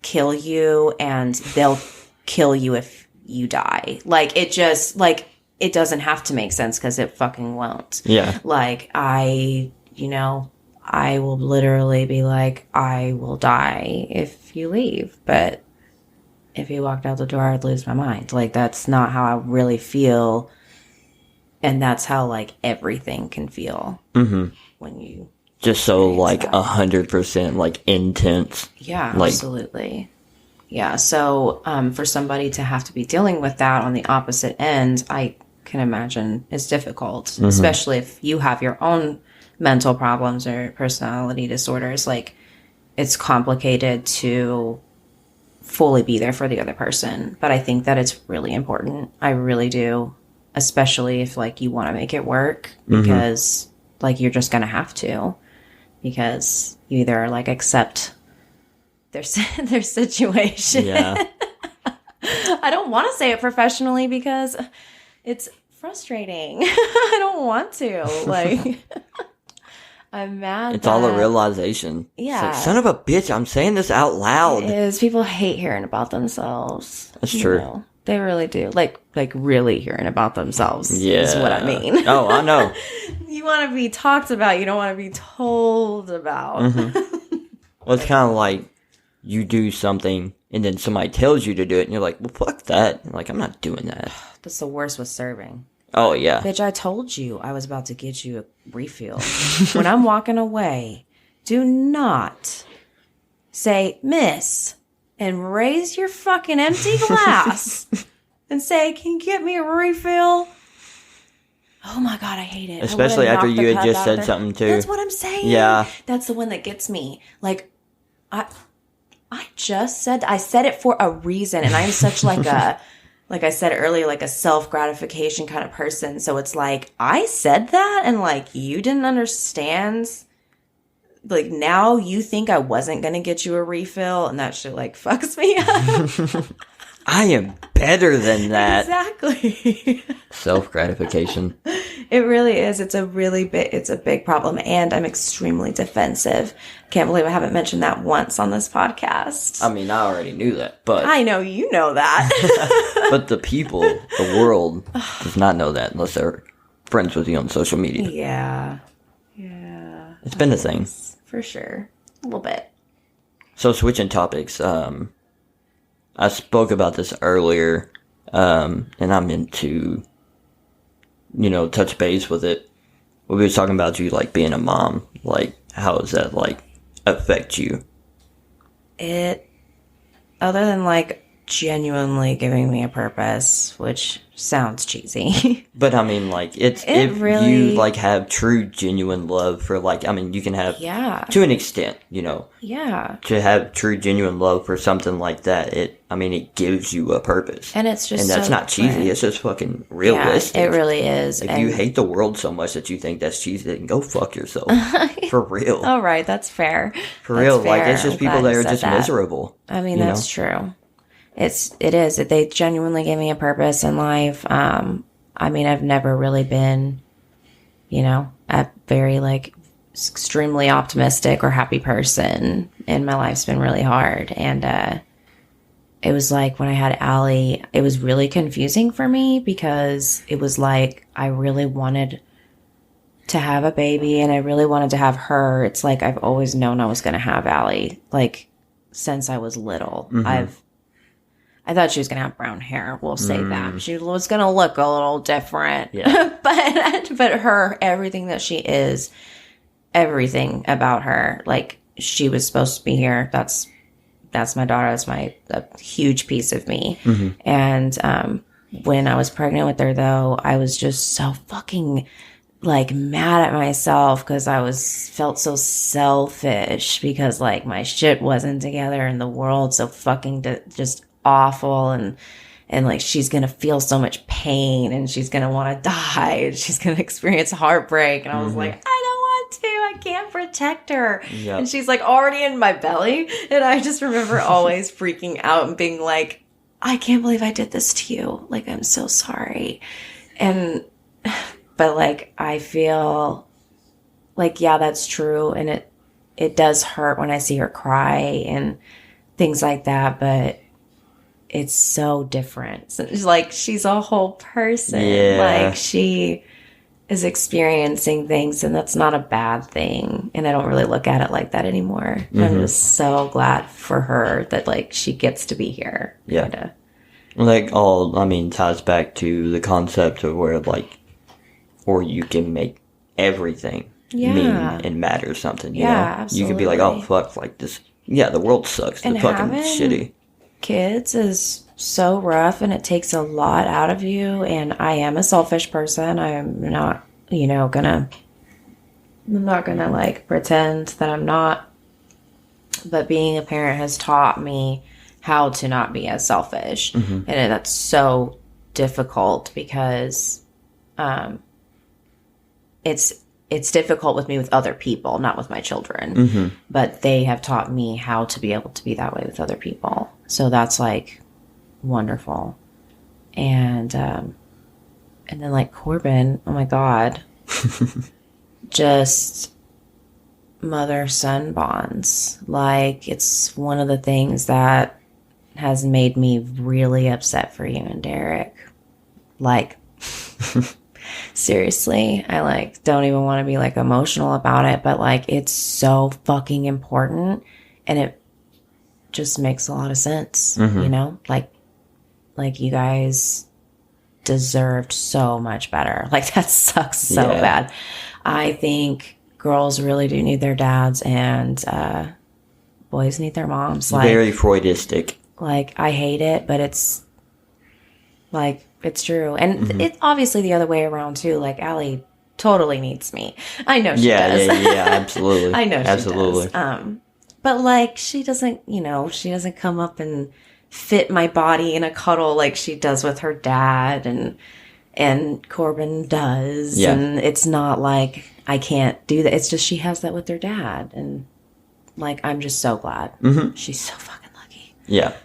kill you and they'll kill you if you die. Like it just like it doesn't have to make sense because it fucking won't. Yeah. Like I will literally be like, I will die if you leave, but if you walked out the door, I'd lose my mind. Like that's not how I really feel. And that's how like everything can feel when you just so like 100% like intense. Yeah, like, absolutely. Yeah. So for somebody to have to be dealing with that on the opposite end, I can imagine is difficult, especially if you have your own mental problems or personality disorders. Like it's complicated to fully be there for the other person. But I think that it's really important. I really do. Especially if like you want to make it work, because like you're just going to have to, because you either like accept their situation. Yeah. I don't want to say it professionally because it's frustrating. I don't want to. Like I'm mad. It's all a realization. Yeah. It's like, son of a bitch, I'm saying this out loud. It is. People hate hearing about themselves. That's true. Know? They really do. Like really hearing about themselves is what I mean. Oh, I know. You want to be talked about. You don't want to be told about. Well, it's kind of like you do something and then somebody tells you to do it and you're like, well, fuck that. You're like, I'm not doing that. That's the worst with serving. Oh, yeah. Bitch, I told you I was about to get you a refill. When I'm walking away, do not say, miss, and raise your fucking empty glass and say, can you get me a refill? Oh my God, I hate it. Especially after you had just said something too. That's what I'm saying. Yeah. That's the one that gets me. Like, I said it for a reason. And I'm such like a, like I said earlier, like a self-gratification kind of person. So it's like, I said that and like, you didn't understand. Like now you think I wasn't going to get you a refill, and that shit like fucks me up. I am better than that. Exactly. Self-gratification. It really is. It's a big problem. And I'm extremely defensive. Can't believe I haven't mentioned that once on this podcast. I mean, I already knew that, but I know you know that. but the people, the world does not know that unless they're friends with you on social media. Yeah. It's been a thing. For sure. A little bit. So switching topics, I spoke about this earlier, and I meant to, touch base with it. We were talking about you, like, being a mom. Like, how does that, like, affect you? It, other than, like, genuinely giving me a purpose, which sounds cheesy. But, I mean, like, if really, you, like, have true, genuine love for, like, I mean, you can have, to an extent, Yeah. To have true, genuine love for something like that, it gives you a purpose. And it's just and that's so not cheesy, different. it's just fucking realistic. Yeah, it really is. If you hate the world so much that you think that's cheesy, then go fuck yourself. For real. All right, that's fair. For real, like, it's just people that are just miserable. I mean, that's true. It is. They genuinely gave me a purpose in life. I mean, I've never really been, a very, like, extremely optimistic or happy person. And my life's been really hard. And it was like when I had Allie, it was really confusing for me because it was like I really wanted to have a baby and I really wanted to have her. It's like I've always known I was going to have Allie, like, since I was little. I I thought she was gonna have brown hair. We'll say that she was gonna look a little different. Yeah. but her, everything that she is, everything about her, like she was supposed to be here. That's my daughter. That's a huge piece of me. And when I was pregnant with her, though, I was just so fucking like mad at myself because felt so selfish because like my shit wasn't together and the world so fucking just awful and like she's gonna feel so much pain and she's gonna want to die and she's gonna experience heartbreak, and I was like, I don't want to, I can't protect her. And she's like already in my belly, and I just remember always freaking out and being like, I can't believe I did this to you, like I'm so sorry. But like I feel like, yeah, that's true, and it does hurt when I see her cry and things like that, but it's so different. So it's like she's a whole person. Like she is experiencing things, and that's not a bad thing. And I don't really look at it like that anymore. I'm just so glad for her that like she gets to be here. Yeah. Kinda. Like ties back to the concept of where like, or you can make everything mean and matter something. You know? Absolutely. You can be like, oh fuck, like this. Yeah, the world sucks. And the fucking shitty. Kids is so rough, and it takes a lot out of you. And I am a selfish person. I'm not, I'm not gonna like pretend that I'm not. But being a parent has taught me how to not be as selfish, and that's so difficult because, it's difficult with me with other people, not with my children. But they have taught me how to be able to be that way with other people. So that's like wonderful. And then like Corbin, oh my God, just mother-son bonds. Like it's one of the things that has made me really upset for you and Derek. Like, seriously, I like don't even want to be like emotional about it, but like it's so fucking important, and it just makes a lot of sense. Like you guys deserved so much better. Like that sucks so bad. I think girls really do need their dads, and boys need their moms. Like very Freudistic. Like I hate it, but it's like it's true. And it's obviously the other way around too. Like Allie totally needs me. I know she does. Yeah, absolutely. I know she does. But like she doesn't, she doesn't come up and fit my body in a cuddle like she does with her dad, and Corbin does. Yeah. And it's not like I can't do that. It's just she has that with her dad, and like I'm just so glad. She's so fucking lucky. Yeah.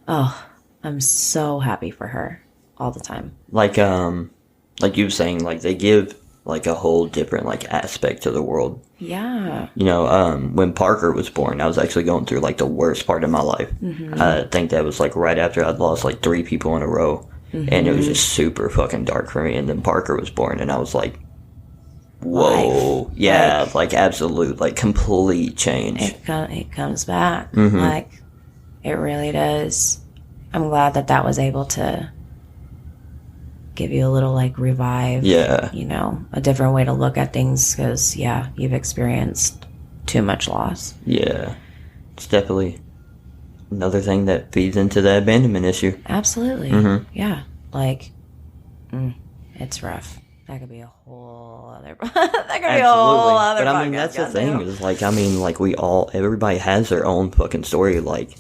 Oh, I'm so happy for her all the time. Like you were saying, like they give like a whole different like aspect to the world. Yeah. When Parker was born, I was actually going through like the worst part of my life. I think that was like right after I'd lost like 3 people in a row, and it was just super fucking dark for me. And then Parker was born, and I was like, whoa. Life. Yeah, like absolute, like complete change. It comes back. Like it really does. I'm glad that was able to give you a little like revive. Yeah. A different way to look at things because, you've experienced too much loss. Yeah. It's definitely another thing that feeds into the abandonment issue. Absolutely. Yeah. Like, it's rough. That could be a whole other. That could be a whole other. But I mean, that's the thing is like, everybody has their own fucking story. Like,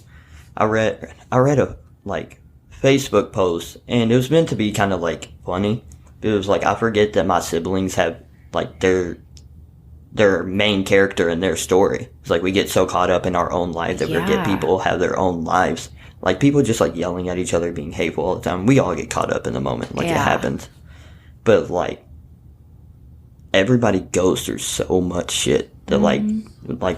I read a like Facebook post, and it was meant to be kind of like funny. It was like, I forget that my siblings have like their main character in their story. It's like we get so caught up in our own life that we forget people have their own lives. Like people just like yelling at each other, being hateful all the time. We all get caught up in the moment, like it happens. But like everybody goes through so much shit that like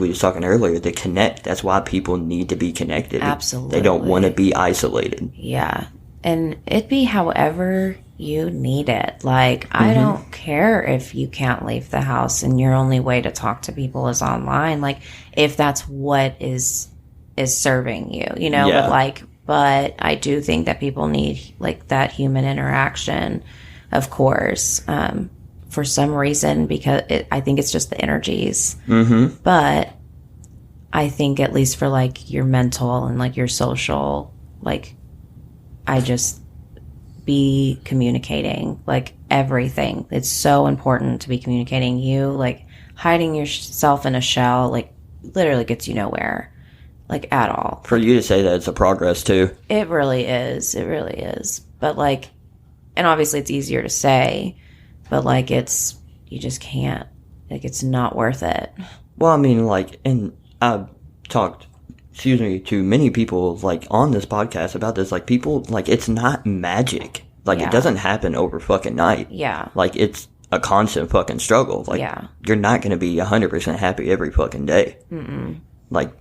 we was talking earlier, to connect. That's why people need to be connected. Absolutely. They don't want to be isolated. Yeah. And it be however you need it. Like, I don't care if you can't leave the house and your only way to talk to people is online. Like, if that's what is serving you, But like, but I do think that people need like that human interaction, of course, for some reason, because I think it's just the energies. Mm-hmm. But I think at least for like your mental and like your social, like I just be communicating like everything. It's so important to be communicating. You like hiding yourself in a shell like literally gets you nowhere, like at all. For you to say that, it's a progress too. It really is. It really is. But like, and obviously it's easier to say, but like you just can't, like it's not worth it. Well, I mean, like, and I've talked, to many people, like, on this podcast about this, like, people, like, it's not magic. Like, Yeah. it doesn't happen over fucking night. Yeah. Like, it's a constant fucking struggle. Like, Yeah. you're not going to be 100% happy every fucking day. Mm-mm. Like,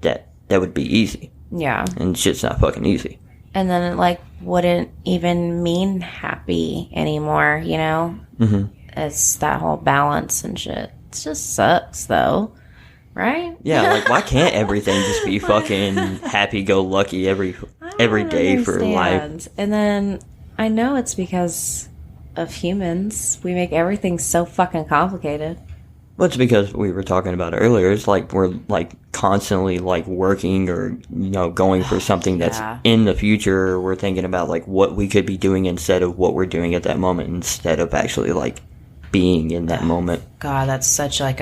that would be easy. Yeah. And shit's not fucking easy. And then it like wouldn't even mean happy anymore, you know? Mm-hmm. It's that whole balance and shit. It just sucks though. Right? Yeah, like, why can't everything just be fucking happy-go-lucky every day for life? And then I know it's because of humans. We make everything so fucking complicated. Well, it's because we were talking about it earlier. It's like we're like constantly like working or, going for something that's Yeah. in the future. We're thinking about like what we could be doing instead of what we're doing at that moment, instead of actually like being in that moment. God, that's such like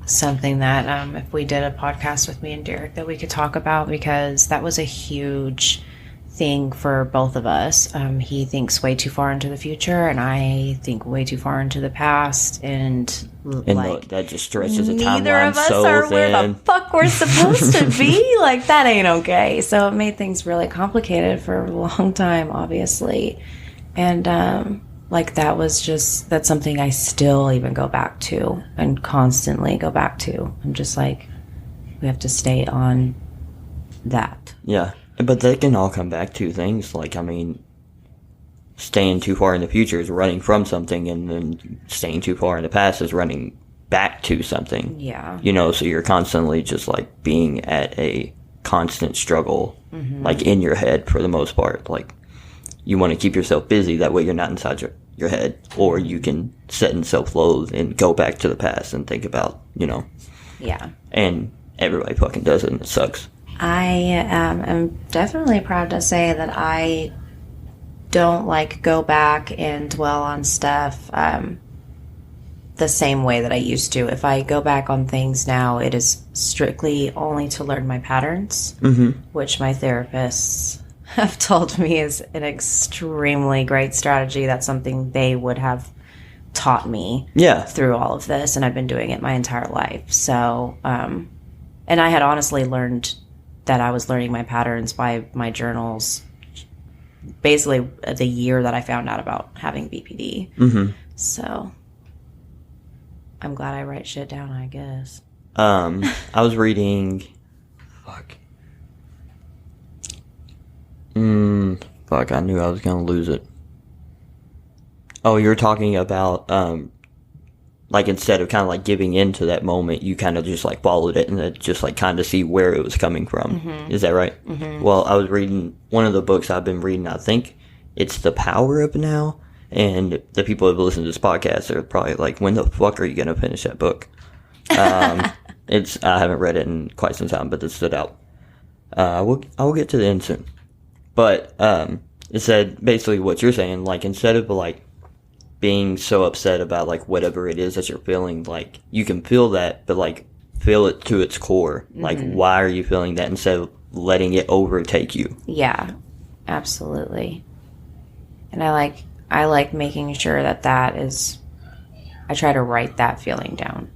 something that if we did a podcast with me and Derek that we could talk about, because that was a huge thing for both of us. He thinks way too far into the future and I think way too far into the past, and like that just stretches the neither timeline of us so are where thin. the fuck we're supposed to be. Like that ain't okay. So it made things really complicated for a long time, obviously. And like that's something I still even go back to and constantly go back to. I'm just like, we have to stay on that. Yeah, but that can all come back to things like, I mean, staying too far in the future is running from something, and then staying too far in the past is running back to something. Yeah. So you're constantly just like being at a constant struggle, like in your head for the most part. Like, you want to keep yourself busy, that way you're not inside your head, or you can set in self-loathe and go back to the past and think about, Yeah. and everybody fucking does it, and it sucks. I am definitely proud to say that I don't like go back and dwell on stuff the same way that I used to. If I go back on things now, it is strictly only to learn my patterns, which my therapists have told me is an extremely great strategy. That's something they would have taught me through all of this, and I've been doing it my entire life. So, and I had honestly learned that I was learning my patterns by my journals basically the year that I found out about having BPD. Mm-hmm. So I'm glad I write shit down, I guess. I was reading... Fuck, I knew I was gonna lose it. Oh, you're talking about, like, instead of kind of like giving into that moment, you kind of just like followed it and then just like kind of see where it was coming from. Is that right? Well, I was reading one of the books I've been reading. I think it's The Power of Now, and the people who have listened to this podcast are probably like, when the fuck are you gonna finish that book? I haven't read it in quite some time, but it stood out. I will get to the end soon. But it said basically what you're saying, like, instead of like being so upset about like whatever it is that you're feeling, like, you can feel that, but like feel it to its core. Like, why are you feeling that, instead of letting it overtake you? Yeah, absolutely. And I like making sure that is, I try to write that feeling down,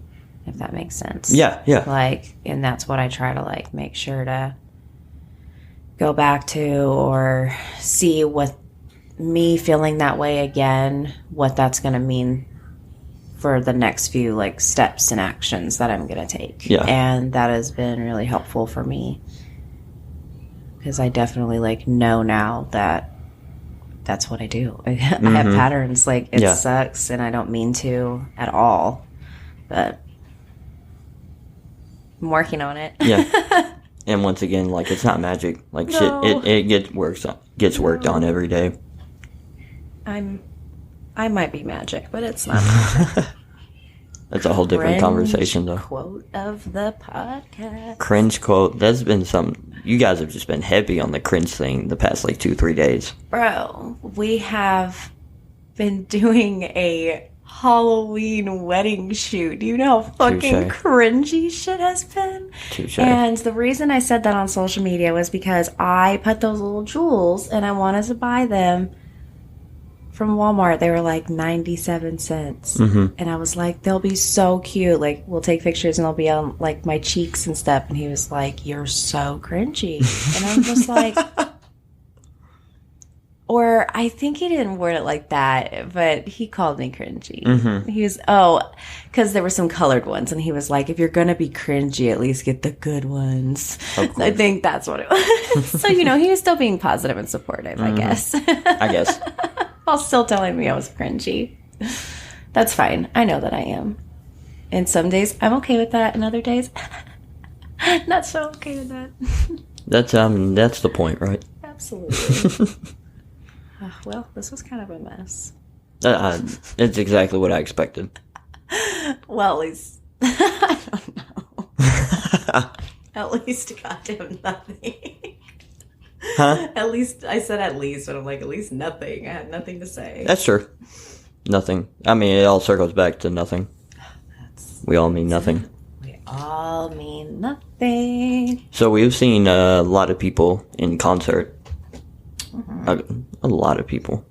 if that makes sense. Yeah. Like, and that's what I try to like make sure to go back to, or see with me feeling that way again, what that's going to mean for the next few like steps and actions that I'm going to take. Yeah. And that has been really helpful for me, because I definitely like know now that that's what I do. I have patterns. Like, it sucks, and I don't mean to at all, but I'm working on it. Yeah. And once again, like, it's not magic. Like, No. shit, it gets worked on every day. I might be magic, but it's not magic. That's a whole different conversation, though. Quote of the podcast. Cringe quote. That's been you guys have just been heavy on the cringe thing the past, like, 2-3 days. Bro, we have been doing a Halloween wedding shoot. Do you know how fucking cringy shit has been? Touché. And the reason I said that on social media was because I put those little jewels and I wanted to buy them from Walmart. They were like 97 cents. Mm-hmm. And I was like, they'll be so cute. Like, we'll take pictures and they'll be on like my cheeks and stuff. And he was like, you're so cringy. And I'm just like, or I think he didn't word it like that, but he called me cringy. Mm-hmm. He was, because there were some colored ones. And he was like, if you're going to be cringy, at least get the good ones. I think that's what it was. So, he was still being positive and supportive, I guess. I guess. While still telling me I was cringy. That's fine. I know that I am. And some days I'm okay with that, and other days not so okay with that. That's the point, right? Absolutely. Well, this was kind of a mess. It's exactly what I expected. Well, at least I don't know. At least goddamn nothing. Huh? At least, I said at least, but I'm like, at least nothing. I had nothing to say. That's true. Nothing. I mean, it all circles back to nothing. We all mean nothing. We all mean nothing. So we've seen a lot of people in concert. Mm-hmm. A lot of people.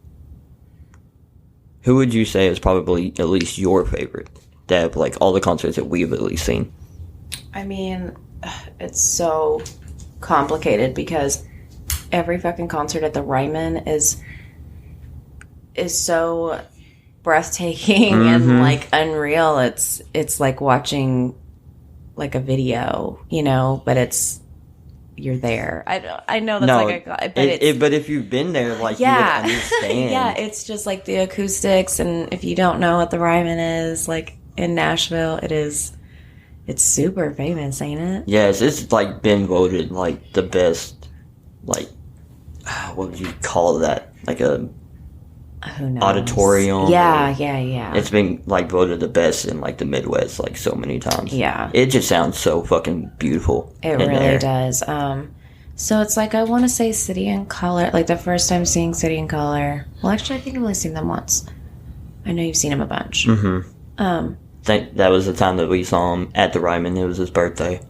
Who would you say is probably at least your favorite? That have, like, all the concerts that we've at least seen. I mean, it's so complicated because every fucking concert at the Ryman is so breathtaking and like unreal. It's like watching like a video, but you're there. I know that's but if you've been there, like, you would understand. Yeah, it's just like the acoustics, and if you don't know what the Ryman is, like in Nashville, it's super famous, ain't it? Yes, it's like been voted like the best, like, what would you call that? Like a Who knows? auditorium. Yeah. It's been like voted the best in like the Midwest like so many times. Yeah. It just sounds so fucking beautiful. It really does. So it's like I want to say City and Color. Like the first time seeing City and Color. Well, actually, I think I've only seen them once. I know you've seen them a bunch. Mm-hmm. Think that was the time that we saw him at the Ryman. It was his birthday.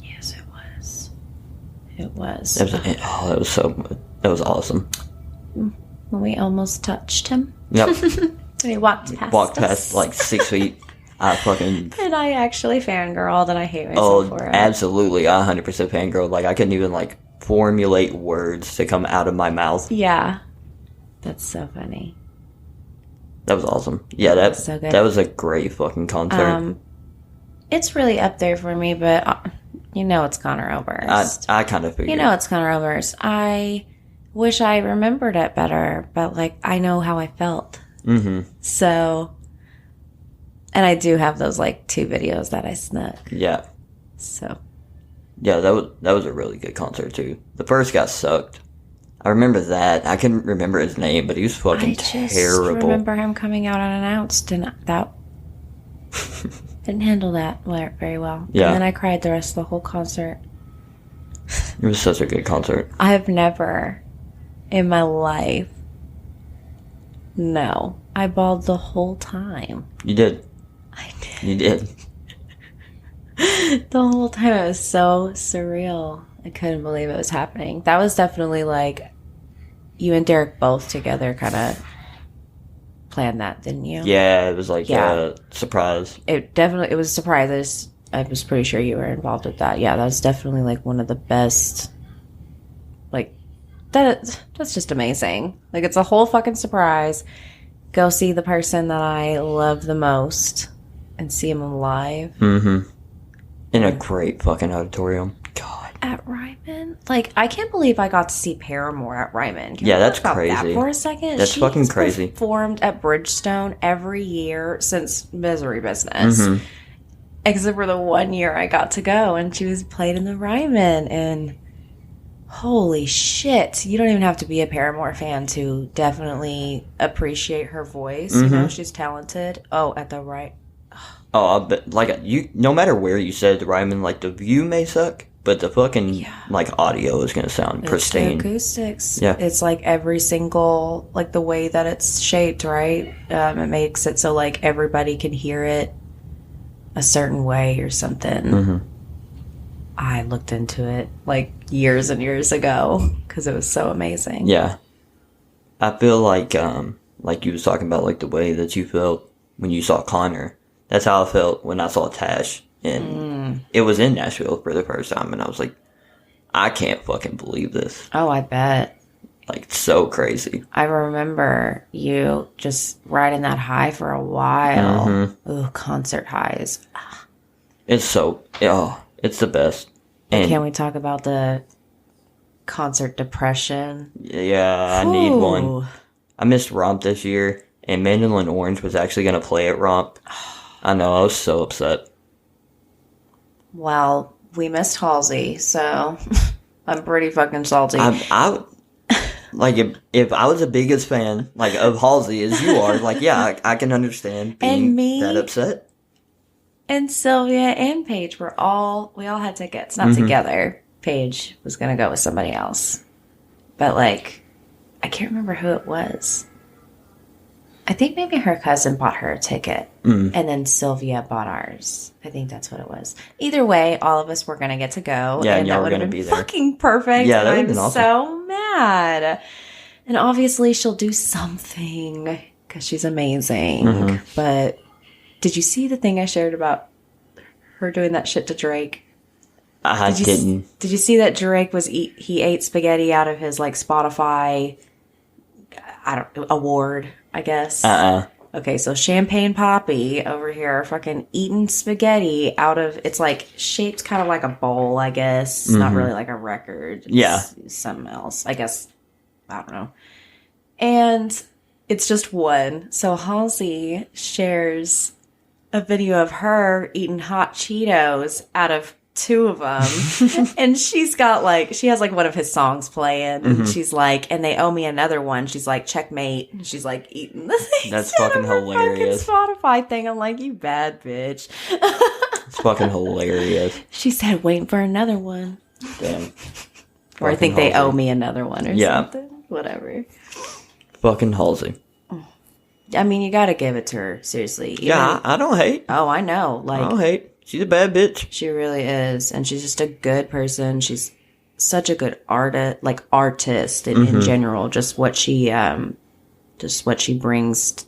Yes, it was. It was. That was awesome. We almost touched him. Yep. And he walked past us. like 6 feet. And I actually fangirled, and I hate myself for it. Absolutely. 100% fangirl. Like, I couldn't even like formulate words to come out of my mouth. Yeah. That's so funny. That was awesome. Yeah, that was a great fucking concert. It's really up there for me, but it's Conor Oberst. I kind of figured. It's Conor Oberst. I wish I remembered it better, but like I know how I felt. Mm-hmm. So, and I do have those like 2 videos that I snuck. Yeah. So. Yeah, that was a really good concert too. The first guy sucked. I remember that. I couldn't remember his name, but he was fucking terrible. I remember him coming out unannounced, and that didn't handle that very well. Yeah. And then I cried the rest of the whole concert. It was such a good concert. I've never in my life. No. I bawled the whole time. You did. I did. You did. The whole time. It was so surreal. I couldn't believe it was happening. That was definitely like you and Derek both together kind of planned that, didn't you? Yeah, it was like a surprise. It was a surprise. I was pretty sure you were involved with that. Yeah, that was definitely like one of the best. Like, that's just amazing. Like, it's a whole fucking surprise. Go see the person that I love the most and see him live. Mm-hmm. In a great fucking auditorium. God. At Ryman? Like, I can't believe I got to see Paramore at Ryman. Can yeah, we that's talk about crazy. that for a second? That's fucking crazy. Performed at Bridgestone every year since Misery Business. Mm-hmm. Except for the 1 year I got to go and she was played in the Ryman, and holy shit, you don't even have to be a Paramore fan to definitely appreciate her voice. You know, she's talented. Oh, at the right. Oh, but like you, no matter where you said the Ryman, like the view may suck, but the fucking like audio is gonna sound pristine. It's the acoustics. Yeah, it's like every single like the way that it's shaped, right? It makes it so like everybody can hear it a certain way or something. I looked into it like years and years ago because it was so amazing. Yeah, I feel like you was talking about like the way that you felt when you saw Connor. That's how I felt when I saw Tash, and it was in Nashville for the first time, and I was like, I can't fucking believe this. Oh, I bet. Like, so crazy. I remember you just riding that high for a while. Ooh, concert highs. It's so, it's the best. And can we talk about the concert depression? Yeah, I need one. I missed Romp this year, and Mandolin Orange was actually going to play at Romp. I know, I was so upset. Well, we missed Halsey, so I'm pretty fucking salty. Like, if I was the biggest fan, like, of Halsey as you are, like, yeah, I can understand being that upset. And Sylvia and Paige we all had tickets, not together. Paige was going to go with somebody else. But, like, I can't remember who it was. I think maybe her cousin bought her a ticket, and then Sylvia bought ours. I think that's what it was. Either way, all of us were going to get to go. Yeah, and y'all were going to be there. Fucking perfect. Yeah, that would have been awesome. I'm so mad. And obviously she'll do something because she's amazing. But did you see the thing I shared about her doing that shit to Drake? I didn't. Did you see that Drake he ate spaghetti out of his like Spotify award, I guess? Okay, so Champagne Poppy over here fucking eating spaghetti out of, it's like shaped kind of like a bowl, I guess. It's not really like a record. It's something else. I guess, I don't know. And it's just one. So Halsey shares a video of her eating hot Cheetos out of two of them. And she has like one of his songs playing. And she's like, and they owe me another one. She's like, checkmate. And she's like eating the thing. That's fucking hilarious. Fucking Spotify thing. I'm like, you bad bitch. It's fucking hilarious. She said, waiting for another one. Damn. Or I think Halsey. They owe me another one or something. Whatever. Fucking Halsey. I mean, you gotta give it to her. Seriously. I don't hate. Oh, I know. Like, I don't hate. She's a bad bitch. She really is. And she's just a good person. She's such a good artist in general. Just what she brings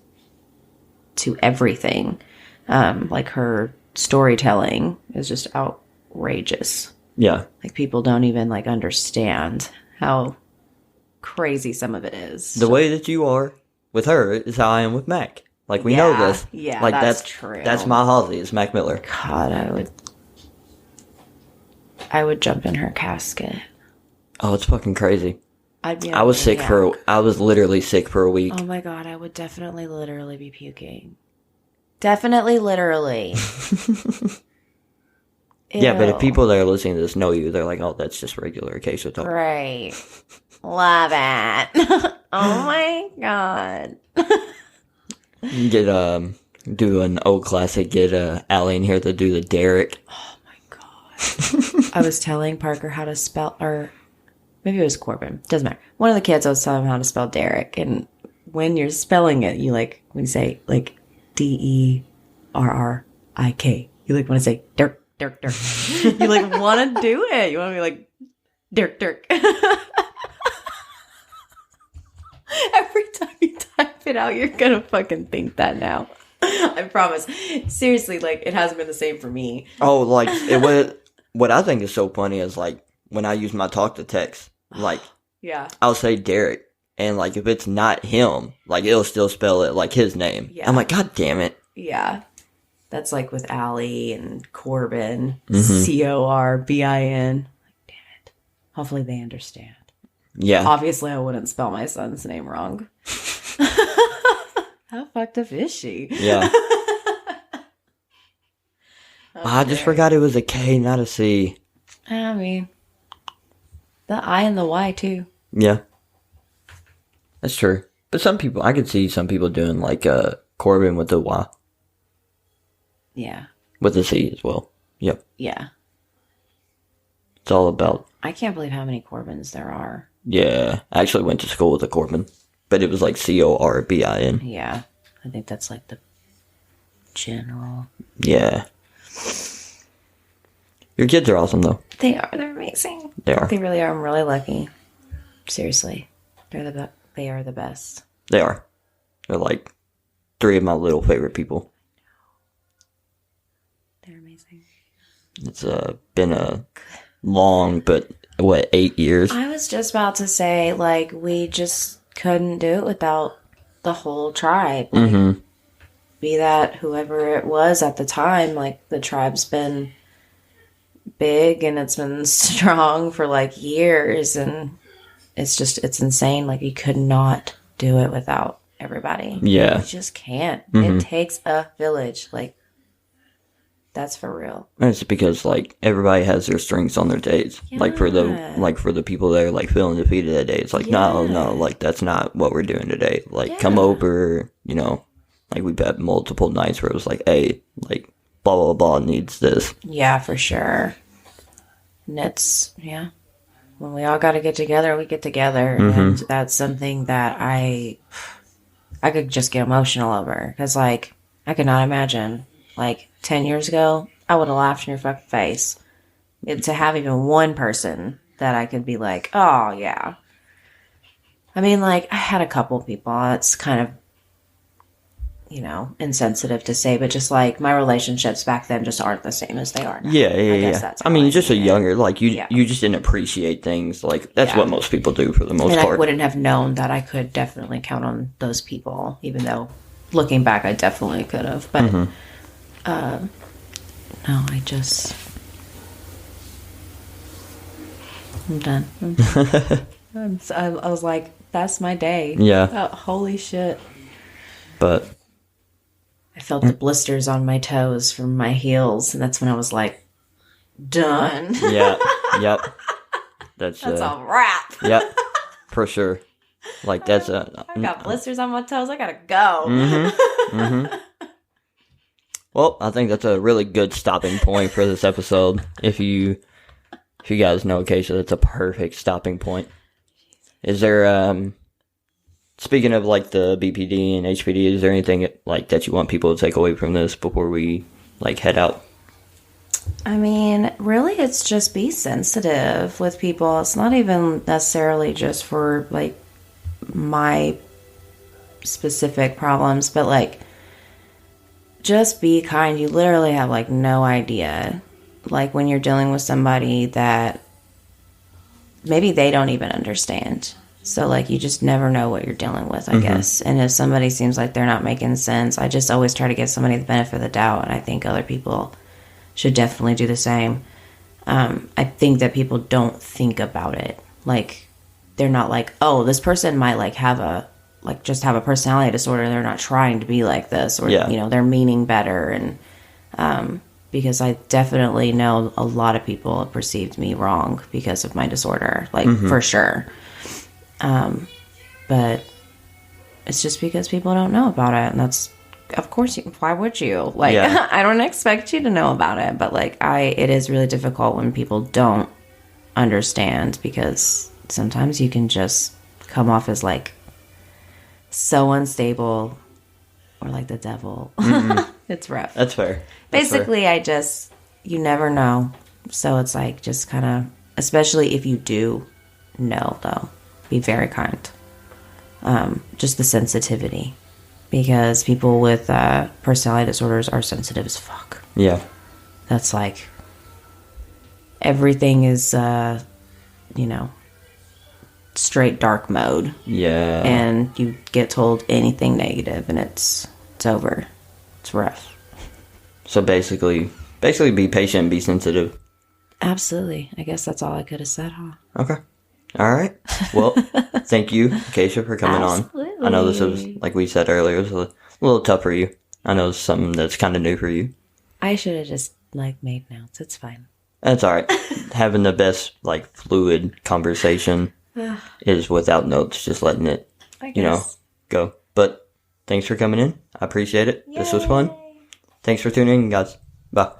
to everything. Like her storytelling is just outrageous. Yeah. Like people don't even like understand how crazy some of it is. The way that you are with her is how I am with Mac. Like, we know this. Yeah, like, that's true. That's my Halsey, is Mac Miller. God, I would jump in her casket. Oh, it's fucking crazy. I was literally sick for a week. Oh my God, I would definitely literally be puking. Definitely literally. Yeah, but if people that are listening to this know you, they're like, oh, that's just regular Acacia talk. Right. Love it. Oh my God. Do an old classic, get Allie in here to do the Derek. Oh my God. I was telling Parker how to spell, or maybe it was Corbin. Doesn't matter. One of the kids, I was telling him how to spell Derek. And when you're spelling it, when you say like Derrik, you like want to say Dirk. You like want to do it. You want to be like Dirk. Every time you type it out, you're gonna fucking think that now. I promise. Seriously, like, it hasn't been the same for me. Oh, like, what I think is so funny is, like, when I use my talk to text, like, yeah, I'll say Derek, and, like, if it's not him, like, it'll still spell it like his name. Yeah. I'm like, God damn it. Yeah. That's like with Allie and Corbin, Corbin. Like, damn it. Hopefully they understand. Yeah. Obviously, I wouldn't spell my son's name wrong. How fucked up is she? Yeah. I just forgot it was a K, not a C. I mean, the I and the Y too. Yeah. That's true. But some people, I could see some people doing like Corbin with the Y. Yeah. With the C as well. Yep. Yeah. It's all about. I can't believe how many Corbins there are. Yeah. I actually went to school with a Corbin. But it was like Corbin. Yeah. I think that's like the general. Yeah. Your kids are awesome though. They are. They're amazing. They are. They really are. I'm really lucky. Seriously. They are the best. They are. They're like 3 of my little favorite people. They're amazing. It's been a long, but 8 years? I was just about to say, like, we just couldn't do it without the whole tribe. Like, be that whoever it was at the time, like, the tribe's been big and it's been strong for, like, years, and it's insane. Like, you could not do it without everybody. Yeah. You just can't. It takes a village. Like, that's for real. It's because like everybody has their strengths on their days. Yeah. Like for the people that are like feeling defeated that day, it's like no, like that's not what we're doing today. Like come over, like we've had multiple nights where it was like, hey, like blah blah blah needs this. Yeah, for sure. And when we all got to get together, we get together, and that's something that I could just get emotional over, because like I could not imagine. Like, 10 years ago, I would have laughed in your fucking face. To have even one person that I could be like, oh, yeah. I mean, like, I had a couple people. It's kind of, insensitive to say, but just, like, my relationships back then just aren't the same as they are now. Yeah. I guess that's I mean, just a see it. younger, like, you just didn't appreciate things. Like, that's what most people do for the most and part. I wouldn't have known that I could definitely count on those people, even though, looking back, I definitely could have. But... no, I'm done. I was like, that's my day. Yeah. Oh, holy shit. But I felt the blisters on my toes from my heels, and that's when I was like, done. yeah, yep. That's a wrap. Yep, for sure. Like that's I got blisters on my toes. I gotta go. Well, I think that's a really good stopping point for this episode. If you guys know Acacia, that's a perfect stopping point. Is there, speaking of like the BPD and HPD, is there anything like that you want people to take away from this before we like head out? I mean, really, it's just be sensitive with people. It's not even necessarily just for like my specific problems, but like, just be kind. You literally have like no idea. Like when you're dealing with somebody that maybe they don't even understand. So like you just never know what you're dealing with, I guess. And if somebody seems like they're not making sense, I just always try to give somebody the benefit of the doubt. And I think other people should definitely do the same. I think that people don't think about it. Like they're not like, oh, this person might like have a personality disorder. They're not trying to be like this, or they're meaning better. And because I definitely know a lot of people have perceived me wrong because of my disorder, like for sure. But it's just because people don't know about it, and that's, of course, why would you? Like, I don't expect you to know about it, but like it is really difficult when people don't understand, because sometimes you can just come off as like so unstable or like the devil. It's rough. That's fair. Basically, you never know. So it's like just kind of, especially if you do know, though, be very kind. Just the sensitivity, because people with personality disorders are sensitive as fuck. Yeah. That's like, everything is, straight dark mode. Yeah. And you get told anything negative and it's over. It's rough. So basically be patient and be sensitive. Absolutely. I guess that's all I could have said, huh? Okay. All right. Well, thank you, Acacia, for coming on. I know this was, like we said earlier, it was a little tough for you. I know it's something that's kind of new for you. I should have just like made notes. It's fine. That's all right. Having the best, like, fluid conversation is without notes, just letting it, go. But thanks for coming in. I appreciate it. Yay. This was fun. Thanks for tuning in, guys. Bye.